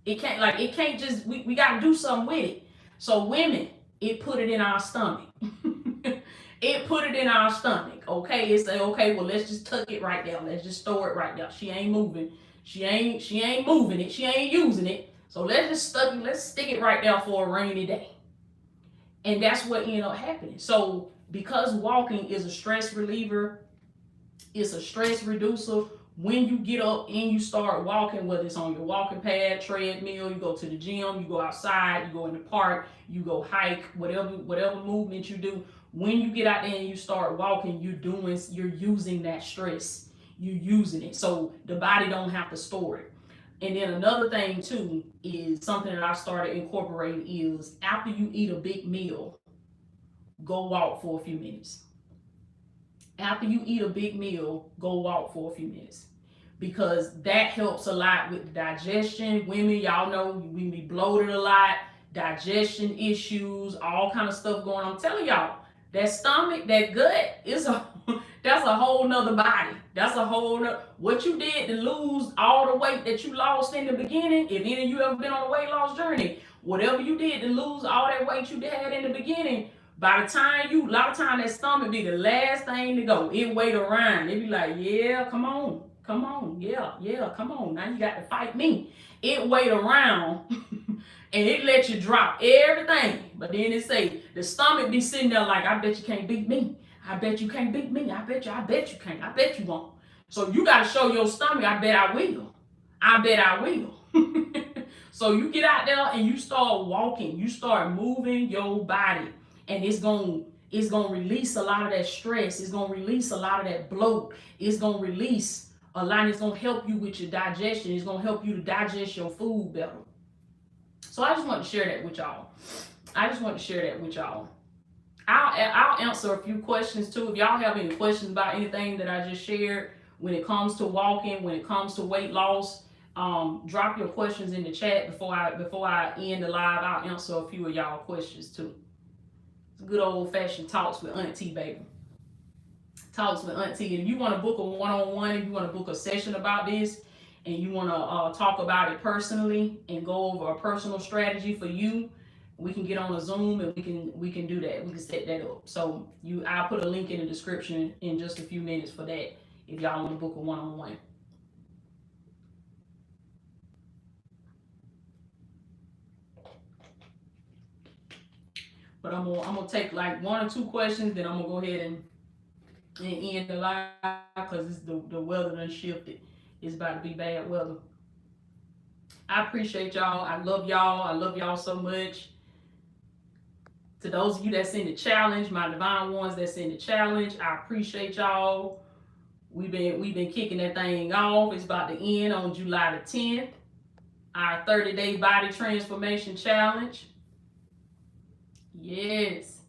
Speaker 1: It can't just, we got to do something with it. So women, it put it in our stomach. It put it in our stomach. Okay, it say, okay, well, let's just tuck it right there. Let's just store it right there. She ain't moving. She ain't moving it. She ain't using it. So let's stick it right there for a rainy day. And that's what ended up happening. So because walking is a stress reliever, it's a stress reducer. When you get up and you start walking, whether it's on your walking pad, treadmill, you go to the gym, you go outside, you go in the park, you go hike, whatever movement you do, when you get out there and you start walking, you're using that stress. You're using it. So the body don't have to store it. And then another thing too is something that I started incorporating is, after you eat a big meal, go walk for a few minutes. After you eat a big meal, go walk for a few minutes, because that helps a lot with digestion. Women, y'all know we be bloated a lot, digestion issues, all kind of stuff going on. I'm telling y'all, that stomach, that gut is that's a whole nother body. That's a whole nother, what you did to lose all the weight that you lost in the beginning. If any of you ever been on a weight loss journey, whatever you did to lose all that weight you had in the beginning, by the time a lot of time that stomach be the last thing to go. It wait around. It be like, yeah, come on, yeah, come on. Now you got to fight me. It wait around and it let you drop everything. But then it say, the stomach be sitting there like, I bet you can't beat me. I bet you can't beat me. I bet you can't. I bet you won't. So you got to show your stomach, I bet I will. I bet I will. So you get out there and you start walking. You start moving your body. And it's going to release a lot of that stress. It's going to release a lot of that bloat. It's going to release a lot. It's going to help you with your digestion. It's going to help you to digest your food better. So I just want to share that with y'all. I'll answer a few questions too. If y'all have any questions about anything that I just shared, when it comes to walking, when it comes to weight loss, drop your questions in the chat before I end the live. I'll answer a few of y'all questions too. Good old-fashioned talks with Auntie, baby. Talks with Auntie. And if you want to book a one-on-one, if you want to book a session about this, and you want to talk about it personally and go over a personal strategy for you, we can get on a Zoom and we can do that. We can set that up. So I'll put a link in the description in just a few minutes for that, if y'all want to book a one-on-one. But I'm gonna take like 1 or 2 questions, then I'm gonna go ahead and end the live because the weather done shifted. It's about to be bad weather. I appreciate y'all. I love y'all. I love y'all so much. To those of you that's in the challenge, my divine ones that's in the challenge, I appreciate y'all. We've been kicking that thing off. It's about to end on July the 10th. Our 30-day body transformation challenge. Yes.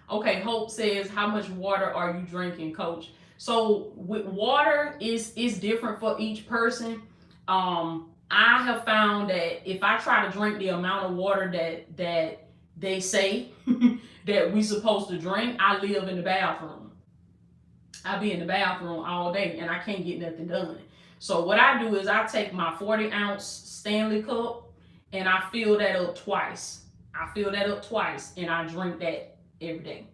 Speaker 1: Okay, Hope says, how much water are you drinking, coach? So with water is different for each person. I have found that if I try to drink the amount of water that they say that we supposed to drink, I live in the bathroom. I be in the bathroom all day and I can't get nothing done. So what I do is I take my 40-ounce Stanley cup and I fill that up twice. And I drink that every day.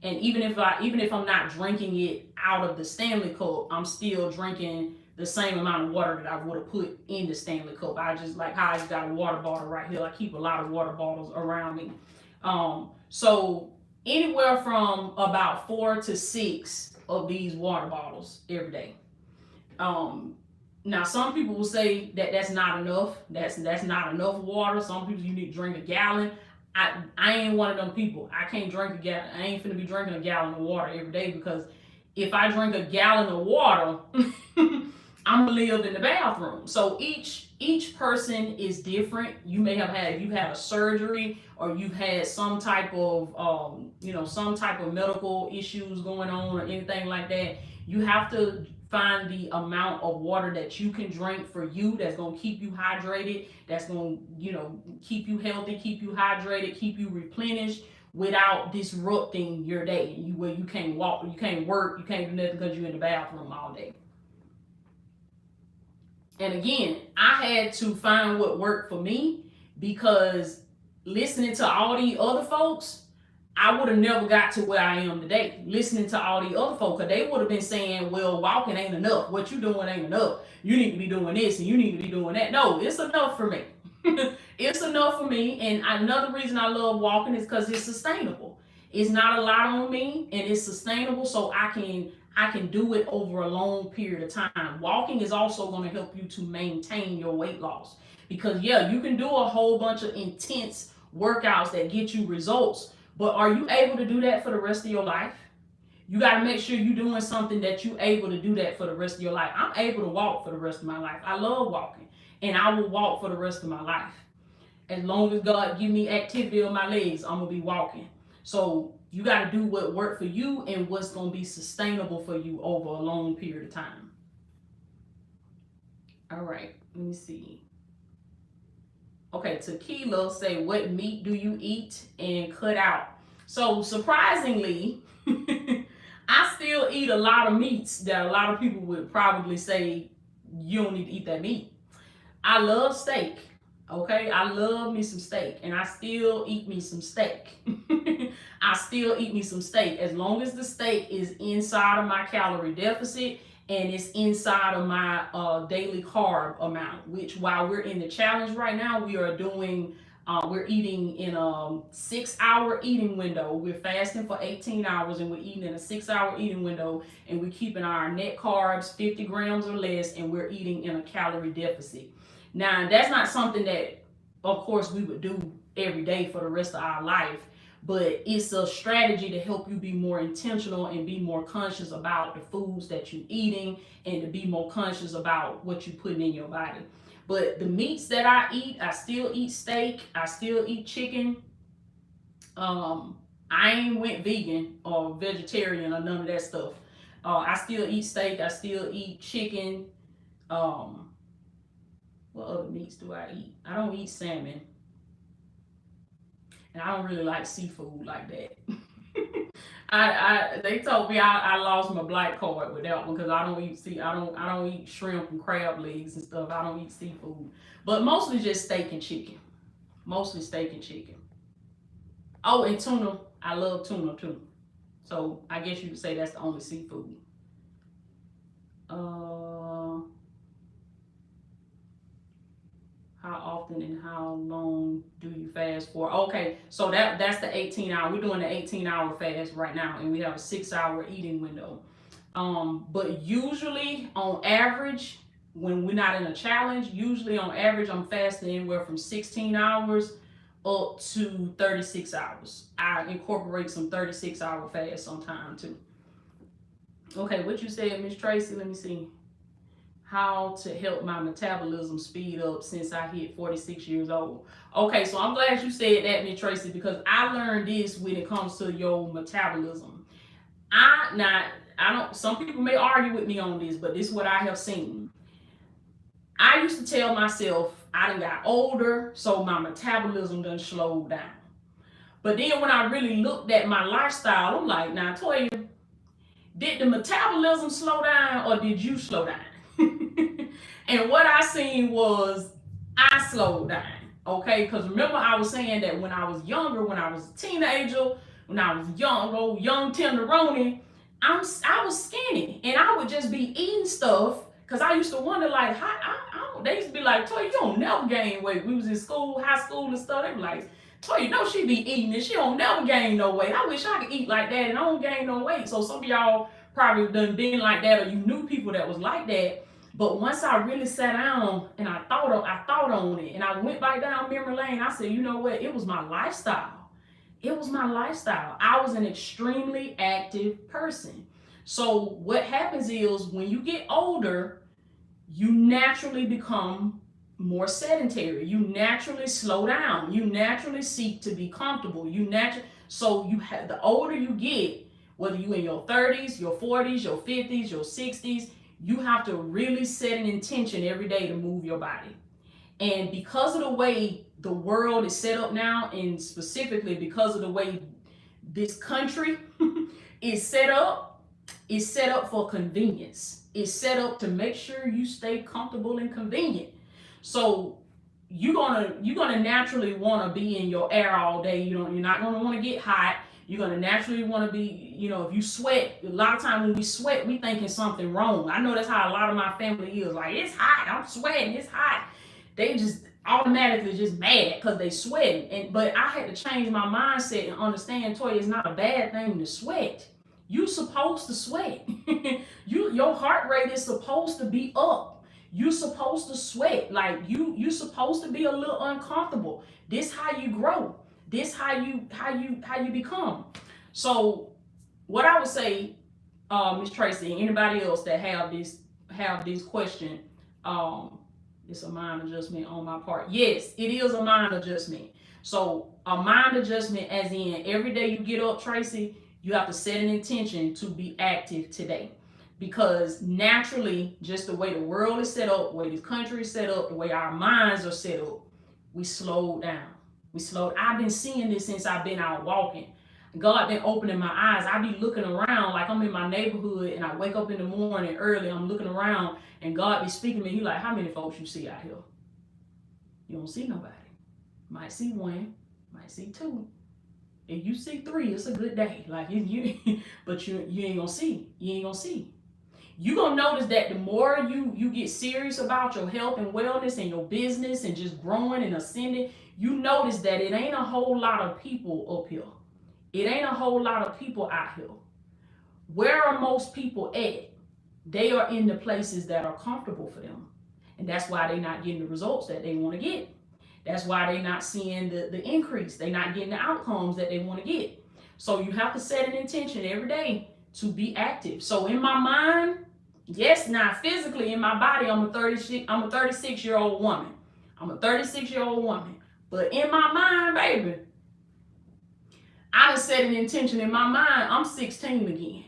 Speaker 1: And even if I'm not drinking it out of the Stanley cup, I'm still drinking the same amount of water that I would have put in the Stanley cup. I just like how I just got a water bottle right here. I keep a lot of water bottles around me. So anywhere from about 4 to 6 of these water bottles every day. Now some people will say that that's not enough. That's not enough water. Some people, you need to drink a gallon. I ain't one of them people. I can't drink a gallon. I ain't finna be drinking a gallon of water every day, because if I drink a gallon of water, I'm gonna live in the bathroom. So each person is different. You may have had, if you had a surgery or you've had some type of some type of medical issues going on or anything like that, you have to find the amount of water that you can drink for you, that's going to keep you hydrated, that's going to keep you healthy, keep you hydrated, keep you replenished without disrupting your day, where you can't walk, you can't work, you can't do nothing because you're in the bathroom all day. And again, I had to find what worked for me, because listening to all the other folks, I would have never got to where I am today. Listening to all the other folks, because they would have been saying, well, walking ain't enough. What you doing ain't enough. You need to be doing this and you need to be doing that. No, it's enough for me. It's enough for me. And another reason I love walking is because it's sustainable. It's not a lot on me and it's sustainable, so I can do it over a long period of time. Walking is also going to help you to maintain your weight loss, because yeah, you can do a whole bunch of intense workouts that get you results, but are you able to do that for the rest of your life? You got to make sure you're doing something that you're able to do that for the rest of your life. I'm able to walk for the rest of my life. I love walking, and I will walk for the rest of my life. As long as God give me activity on my legs, I'm going to be walking. So you got to do what worked for you and what's going to be sustainable for you over a long period of time. All right, let me see. Okay, Tequila say, what meat do you eat and cut out? So surprisingly, I still eat a lot of meats that a lot of people would probably say you don't need to eat that meat. I love steak. Okay, I love me some steak, and I still eat me some steak. I still eat me some steak, as long as the steak is inside of my calorie deficit and it's inside of my daily carb amount. Which, while we're in the challenge right now, we are doing. We're eating in a 6-hour eating window. We're fasting for 18 hours and we're eating in a 6-hour eating window, and we're keeping our net carbs 50 grams or less, and we're eating in a calorie deficit. Now, that's not something that, of course, we would do every day for the rest of our life, but it's a strategy to help you be more intentional and be more conscious about the foods that you're eating, and to be more conscious about what you're putting in your body. But the meats that I eat, I still eat steak, I still eat chicken. I ain't went vegan or vegetarian or none of that stuff. I still eat steak, I still eat chicken. What other meats do I eat? I don't eat salmon. And I don't really like seafood like that. They told me I lost my black card with that one, because I don't eat shrimp and crab legs and stuff. I don't eat seafood. But mostly just steak and chicken. Mostly steak and chicken. Oh, and tuna. I love tuna too. So I guess you could say that's the only seafood. How often and how long do you fast for? Okay, so that's the 18 hour. We're doing the 18-hour fast right now, and we have a 6-hour eating window. But usually on average, when we're not in a challenge, usually on average I'm fasting anywhere from 16 hours up to 36 hours. I incorporate some 36-hour fast sometime too. Okay, what you said, Miss Tracy? Let me see. How to help my metabolism speed up since I hit 46 years old. Okay, so I'm glad you said that, Miss Tracy, because I learned this when it comes to your metabolism. I don't, some people may argue with me on this, but this is what I have seen. I used to tell myself I done got older, so my metabolism done slowed down. But then when I really looked at my lifestyle, I'm like, now Toya, did the metabolism slow down or did you slow down? And what I seen was I slowed down. Okay, because remember I was saying that when I was younger, when I was a teenager, when I was young tenderoni, I was skinny and I would just be eating stuff because I used to wonder like they used to be like, Toy, you don't never gain weight. We was in school, high school and stuff. They be like, Toy, you know she be eating and she don't never gain no weight. I wish I could eat like that and I don't gain no weight. So some of y'all probably done been like that or you knew people that was like that. But once I really sat down and I thought on it and I went back down memory lane, I said, you know what? It was my lifestyle. It was my lifestyle. I was an extremely active person. So what happens is when you get older, you naturally become more sedentary. You naturally slow down. You naturally seek to be comfortable. So you have, the older you get, whether you in your 30s, your 40s, your 50s, your 60s, you have to really set an intention every day to move your body. And because of the way the world is set up now, and specifically because of the way this country is set up for convenience. It's set up to make sure you stay comfortable and convenient. So you're gonna naturally want to be in your air all day. You're not gonna want to get hot. You're gonna naturally want to be, if you sweat, a lot of times when we sweat, we thinking something wrong. I know that's how a lot of my family is. Like, it's hot, I'm sweating, it's hot. They just automatically just mad because they sweating. But I had to change my mindset and understand, Toya, it's not a bad thing to sweat. You supposed to sweat. Your heart rate is supposed to be up. You supposed to sweat. Like you supposed to be a little uncomfortable. This how you grow. This how you become. So what I would say, Miss Tracy, and anybody else that have this question, it's a mind adjustment on my part. Yes, it is a mind adjustment. So a mind adjustment as in every day you get up, Tracy, you have to set an intention to be active today. Because naturally, just the way the world is set up, the way this country is set up, the way our minds are set up, we slowed down. I've been seeing this since I've been out walking. God been opening my eyes. I be looking around like I'm in my neighborhood and I wake up in the morning early. I'm looking around and God be speaking to me. He like, how many folks you see out here? You don't see nobody. Might see one, might see two. If you see three, it's a good day. Like but you ain't gonna see. You ain't gonna see. You're gonna notice that the more you get serious about your health and wellness and your business and just growing and ascending, you notice that it ain't a whole lot of people up here. It ain't a whole lot of people out here. Where are most people at? They are in the places that are comfortable for them. And that's why they're not getting the results that they want to get. That's why they're not seeing the increase. They're not getting the outcomes that they want to get. So you have to set an intention every day to be active. So in my mind, yes, now physically in my body, I'm a 36-year-old woman. I'm a 36-year-old woman. But in my mind, baby, I done set an intention in my mind. I'm 16 again.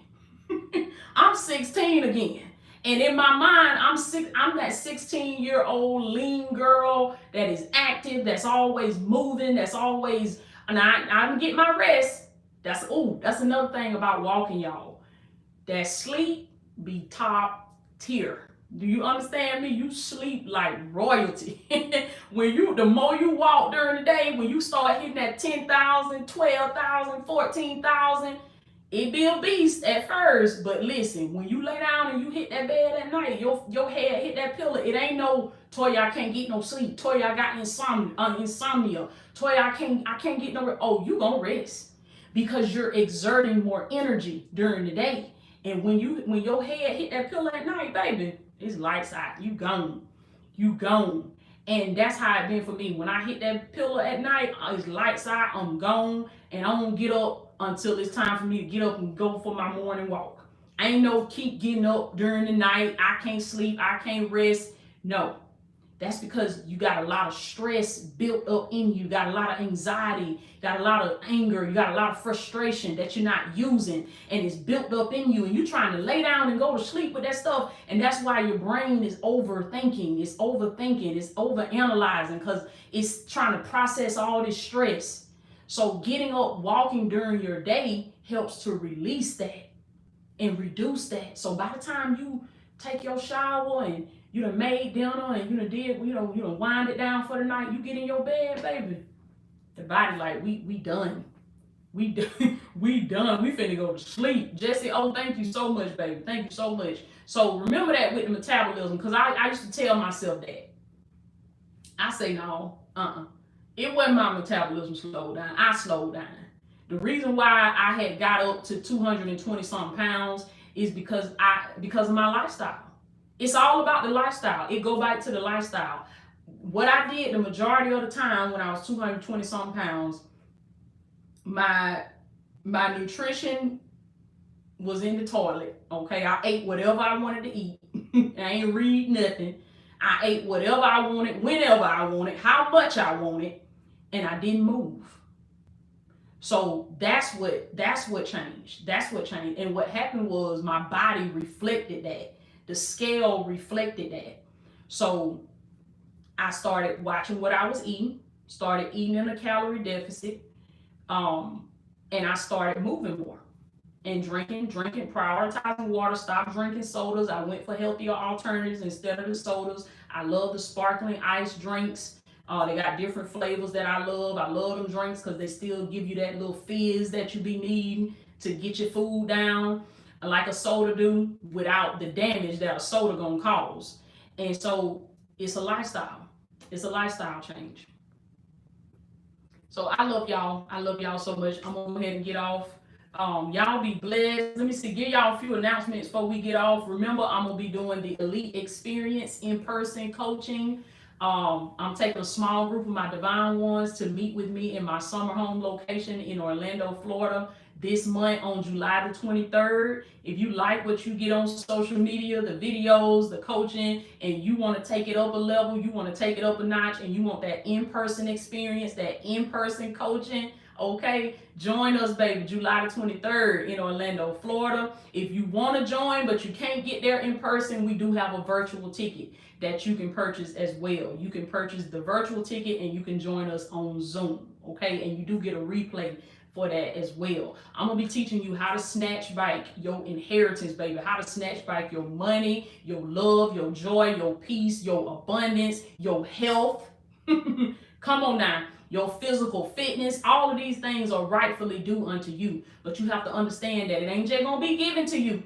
Speaker 1: I'm 16 again. And in my mind, I'm that 16-year-old lean girl that is active, that's always moving, that's always, and I'm getting my rest. That's another thing about walking, y'all. That sleep be top tier. Do you understand me? You sleep like royalty. The more you walk during the day, when you start hitting that 10,000, 12,000, 14,000, It be a beast at first, but listen, when you lay down and you hit that bed at night, your head hit that pillow. It ain't no Toya, I can't get no sleep. Toya, I got insomnia. Toya, I can't get no. Oh, you gonna rest because you're exerting more energy during the day. And when your head hit that pillow at night, baby, it's lights out. You gone. And that's how it been for me. When I hit that pillow at night, it's lights out. I'm gone, and I won't get up until it's time for me to get up and go for my morning walk. I ain't no keep getting up during the night. I can't sleep. I can't rest. No, that's because you got a lot of stress built up in you. You got a lot of anxiety, you got a lot of anger, you got a lot of frustration that you're not using, and it's built up in you, and you're trying to lay down and go to sleep with that stuff. And that's why your brain is overthinking, it's overanalyzing, because it's trying to process all this stress. So getting up, walking during your day helps to release that and reduce that. So by the time you take your shower and you done made dinner and you done wind it down for the night, you get in your bed, baby, the body like, we done. We done. We done. We finna go to sleep. Jesse, oh, thank you so much, baby. Thank you so much. So remember that with the metabolism, because I used to tell myself that. I say, no, it wasn't my metabolism slowed down. I slowed down. The reason why I had got up to 220 something pounds is because of my lifestyle. It's all about the lifestyle. It go back to the lifestyle. What I did the majority of the time when I was 220 something pounds, my nutrition was in the toilet. Okay, I ate whatever I wanted to eat. I ain't read nothing. I ate whatever I wanted, whenever I wanted, how much I wanted, and I didn't move. So that's what changed. That's what changed. And what happened was my body reflected that. The scale reflected that. So I started watching what I was eating, started eating in a calorie deficit, and I started moving more and drinking, prioritizing water, stopped drinking sodas. I went for healthier alternatives instead of the sodas. I love the sparkling ice drinks. They got different flavors that I love. I love them drinks because they still give you that little fizz that you be needing to get your food down, like a soda do, without the damage that a soda gonna cause. And so it's a lifestyle. It's a lifestyle change. So I love y'all. I love y'all so much. I'm gonna go ahead and get off. Y'all be blessed. Let me see, give y'all a few announcements before we get off. Remember, I'm gonna be doing the Elite Experience in-person coaching. I'm taking a small group of my divine ones to meet with me in my summer home location in Orlando, Florida, this month on July the 23rd. If you like what you get on social media, the videos, the coaching, and you want to take it up a level, you want to take it up a notch, and you want that in-person experience, that in-person coaching, okay, join us, baby, July the 23rd in Orlando, Florida. If you want to join, but you can't get there in person, we do have a virtual ticket that you can purchase as well. You can purchase the virtual ticket and you can join us on Zoom, okay? And you do get a replay for that as well. I'm gonna be teaching you how to snatch back your inheritance, baby, how to snatch back your money, your love, your joy, your peace, your abundance, your health. Come on now. Your physical fitness, all of these things are rightfully due unto you. But you have to understand that it ain't just gonna be given to you.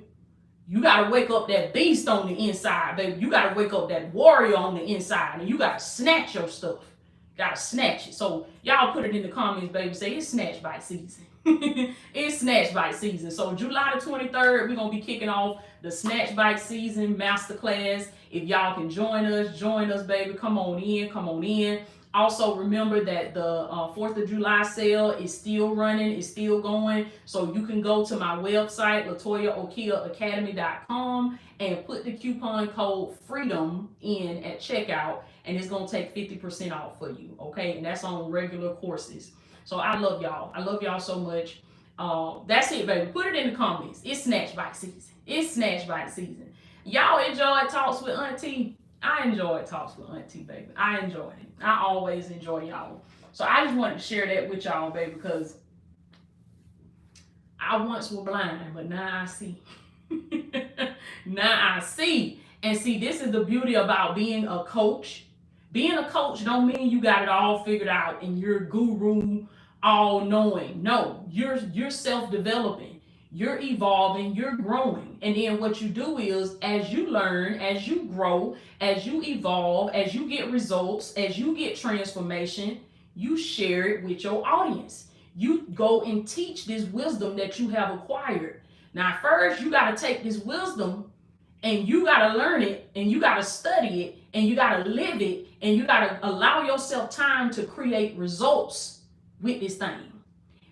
Speaker 1: You gotta wake up that beast on the inside, baby. You gotta wake up that warrior on the inside, and you gotta snatch your stuff. Gotta snatch it. So y'all put it in the comments, baby. Say it's snatch bite season. It's snatch bite season. So July the 23rd, we're gonna be kicking off the snatch bite season masterclass. If y'all can join us, baby. Come on in, come on in. Also, remember that the 4th of July sale is still running, it's still going. So you can go to my website, LatoyaOkeiaAcademy.com, and put the coupon code FREEDOM in at checkout, and it's going to take 50% off for you, okay? And that's on regular courses. So I love y'all. I love y'all so much. That's it, baby. Put it in the comments. It's Snatch Bite season. It's Snatch Bite season. Y'all enjoy Talks with Auntie. I enjoyed Talks with Auntie, baby. I enjoyed it. I always enjoy y'all. So I just wanted to share that with y'all, baby, because I once was blind, but now I see. Now I see. And see, this is the beauty about being a coach. Being a coach don't mean you got it all figured out and you're guru, all knowing. No, you're self-developing. you're evolving, you're growing. And then what you do is, as you learn, as you grow, as you evolve, as you get results, as you get transformation, you share it with your audience. You go and teach this wisdom that you have acquired. Now, first, you got to take this wisdom and you got to learn it and you got to study it and you got to live it and you got to allow yourself time to create results with this thing,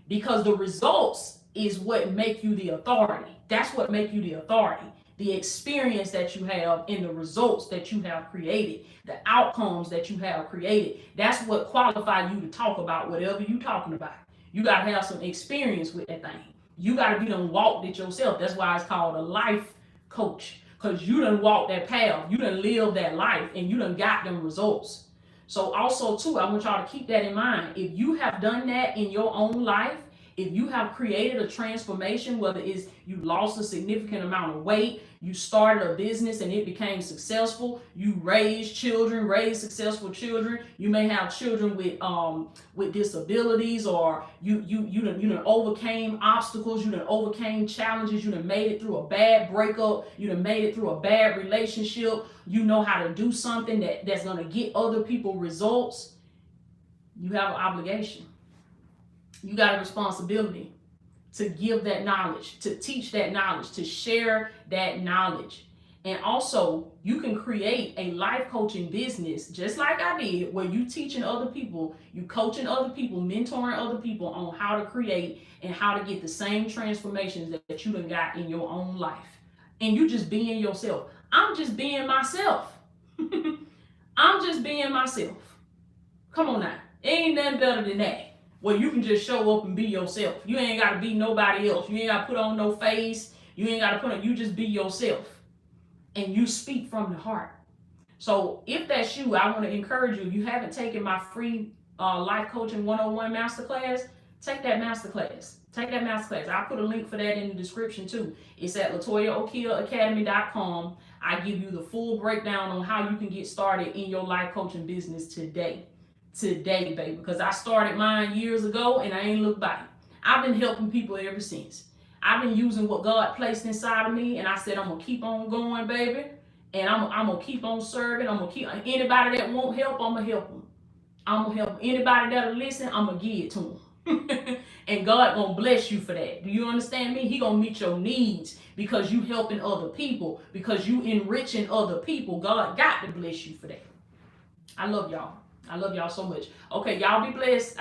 Speaker 1: because the results is what make you the authority. That's what make you the authority. The experience that you have and the results that you have created, the outcomes that you have created, that's what qualify you to talk about whatever you talking about. You got to have some experience with that thing. You got to be done walked it yourself. That's why it's called a life coach, because you done walked that path, you done lived that life, and you done got them results. So also too, I want y'all to keep that in mind. If you have done that in your own life, if you have created a transformation, whether it's you lost a significant amount of weight, you started a business and it became successful, you raised children, raised successful children, you may have children with disabilities, or you done overcame obstacles, you done overcame challenges, you done made it through a bad breakup, you done made it through a bad relationship, you know how to do something that's gonna get other people results. You have an obligation. You got a responsibility to give that knowledge, to teach that knowledge, to share that knowledge. And also, you can create a life coaching business just like I did, where you teaching other people, you coaching other people, mentoring other people on how to create and how to get the same transformations that you done got in your own life. And you just being yourself. I'm just being myself. I'm just being myself. Come on now. Ain't nothing better than that. Where you can just show up and be yourself. You ain't got to be nobody else. You ain't got to put on no face. You ain't got to put on, you just be yourself. And you speak from the heart. So if that's you, I want to encourage you. If you haven't taken my free Life Coaching 101 Masterclass, take that masterclass. Take that masterclass. I'll put a link for that in the description too. It's at LatoyaOkeiaAcademy.com. I give you the full breakdown on how you can get started in your life coaching business today. Today, baby, because I started mine years ago and I ain't looked back. I've been helping people ever since. I've been using what God placed inside of me, and I said I'm gonna keep on going, baby, and I'm gonna keep on serving. I'm gonna keep anybody that won't help, I'm gonna help them. I'm gonna help anybody that'll listen. I'm gonna give it to them, and God gonna bless you for that. Do you understand me? He gonna meet your needs because you helping other people, because you enriching other people. God got to bless you for that. I love y'all. I love y'all so much. Okay, y'all be blessed.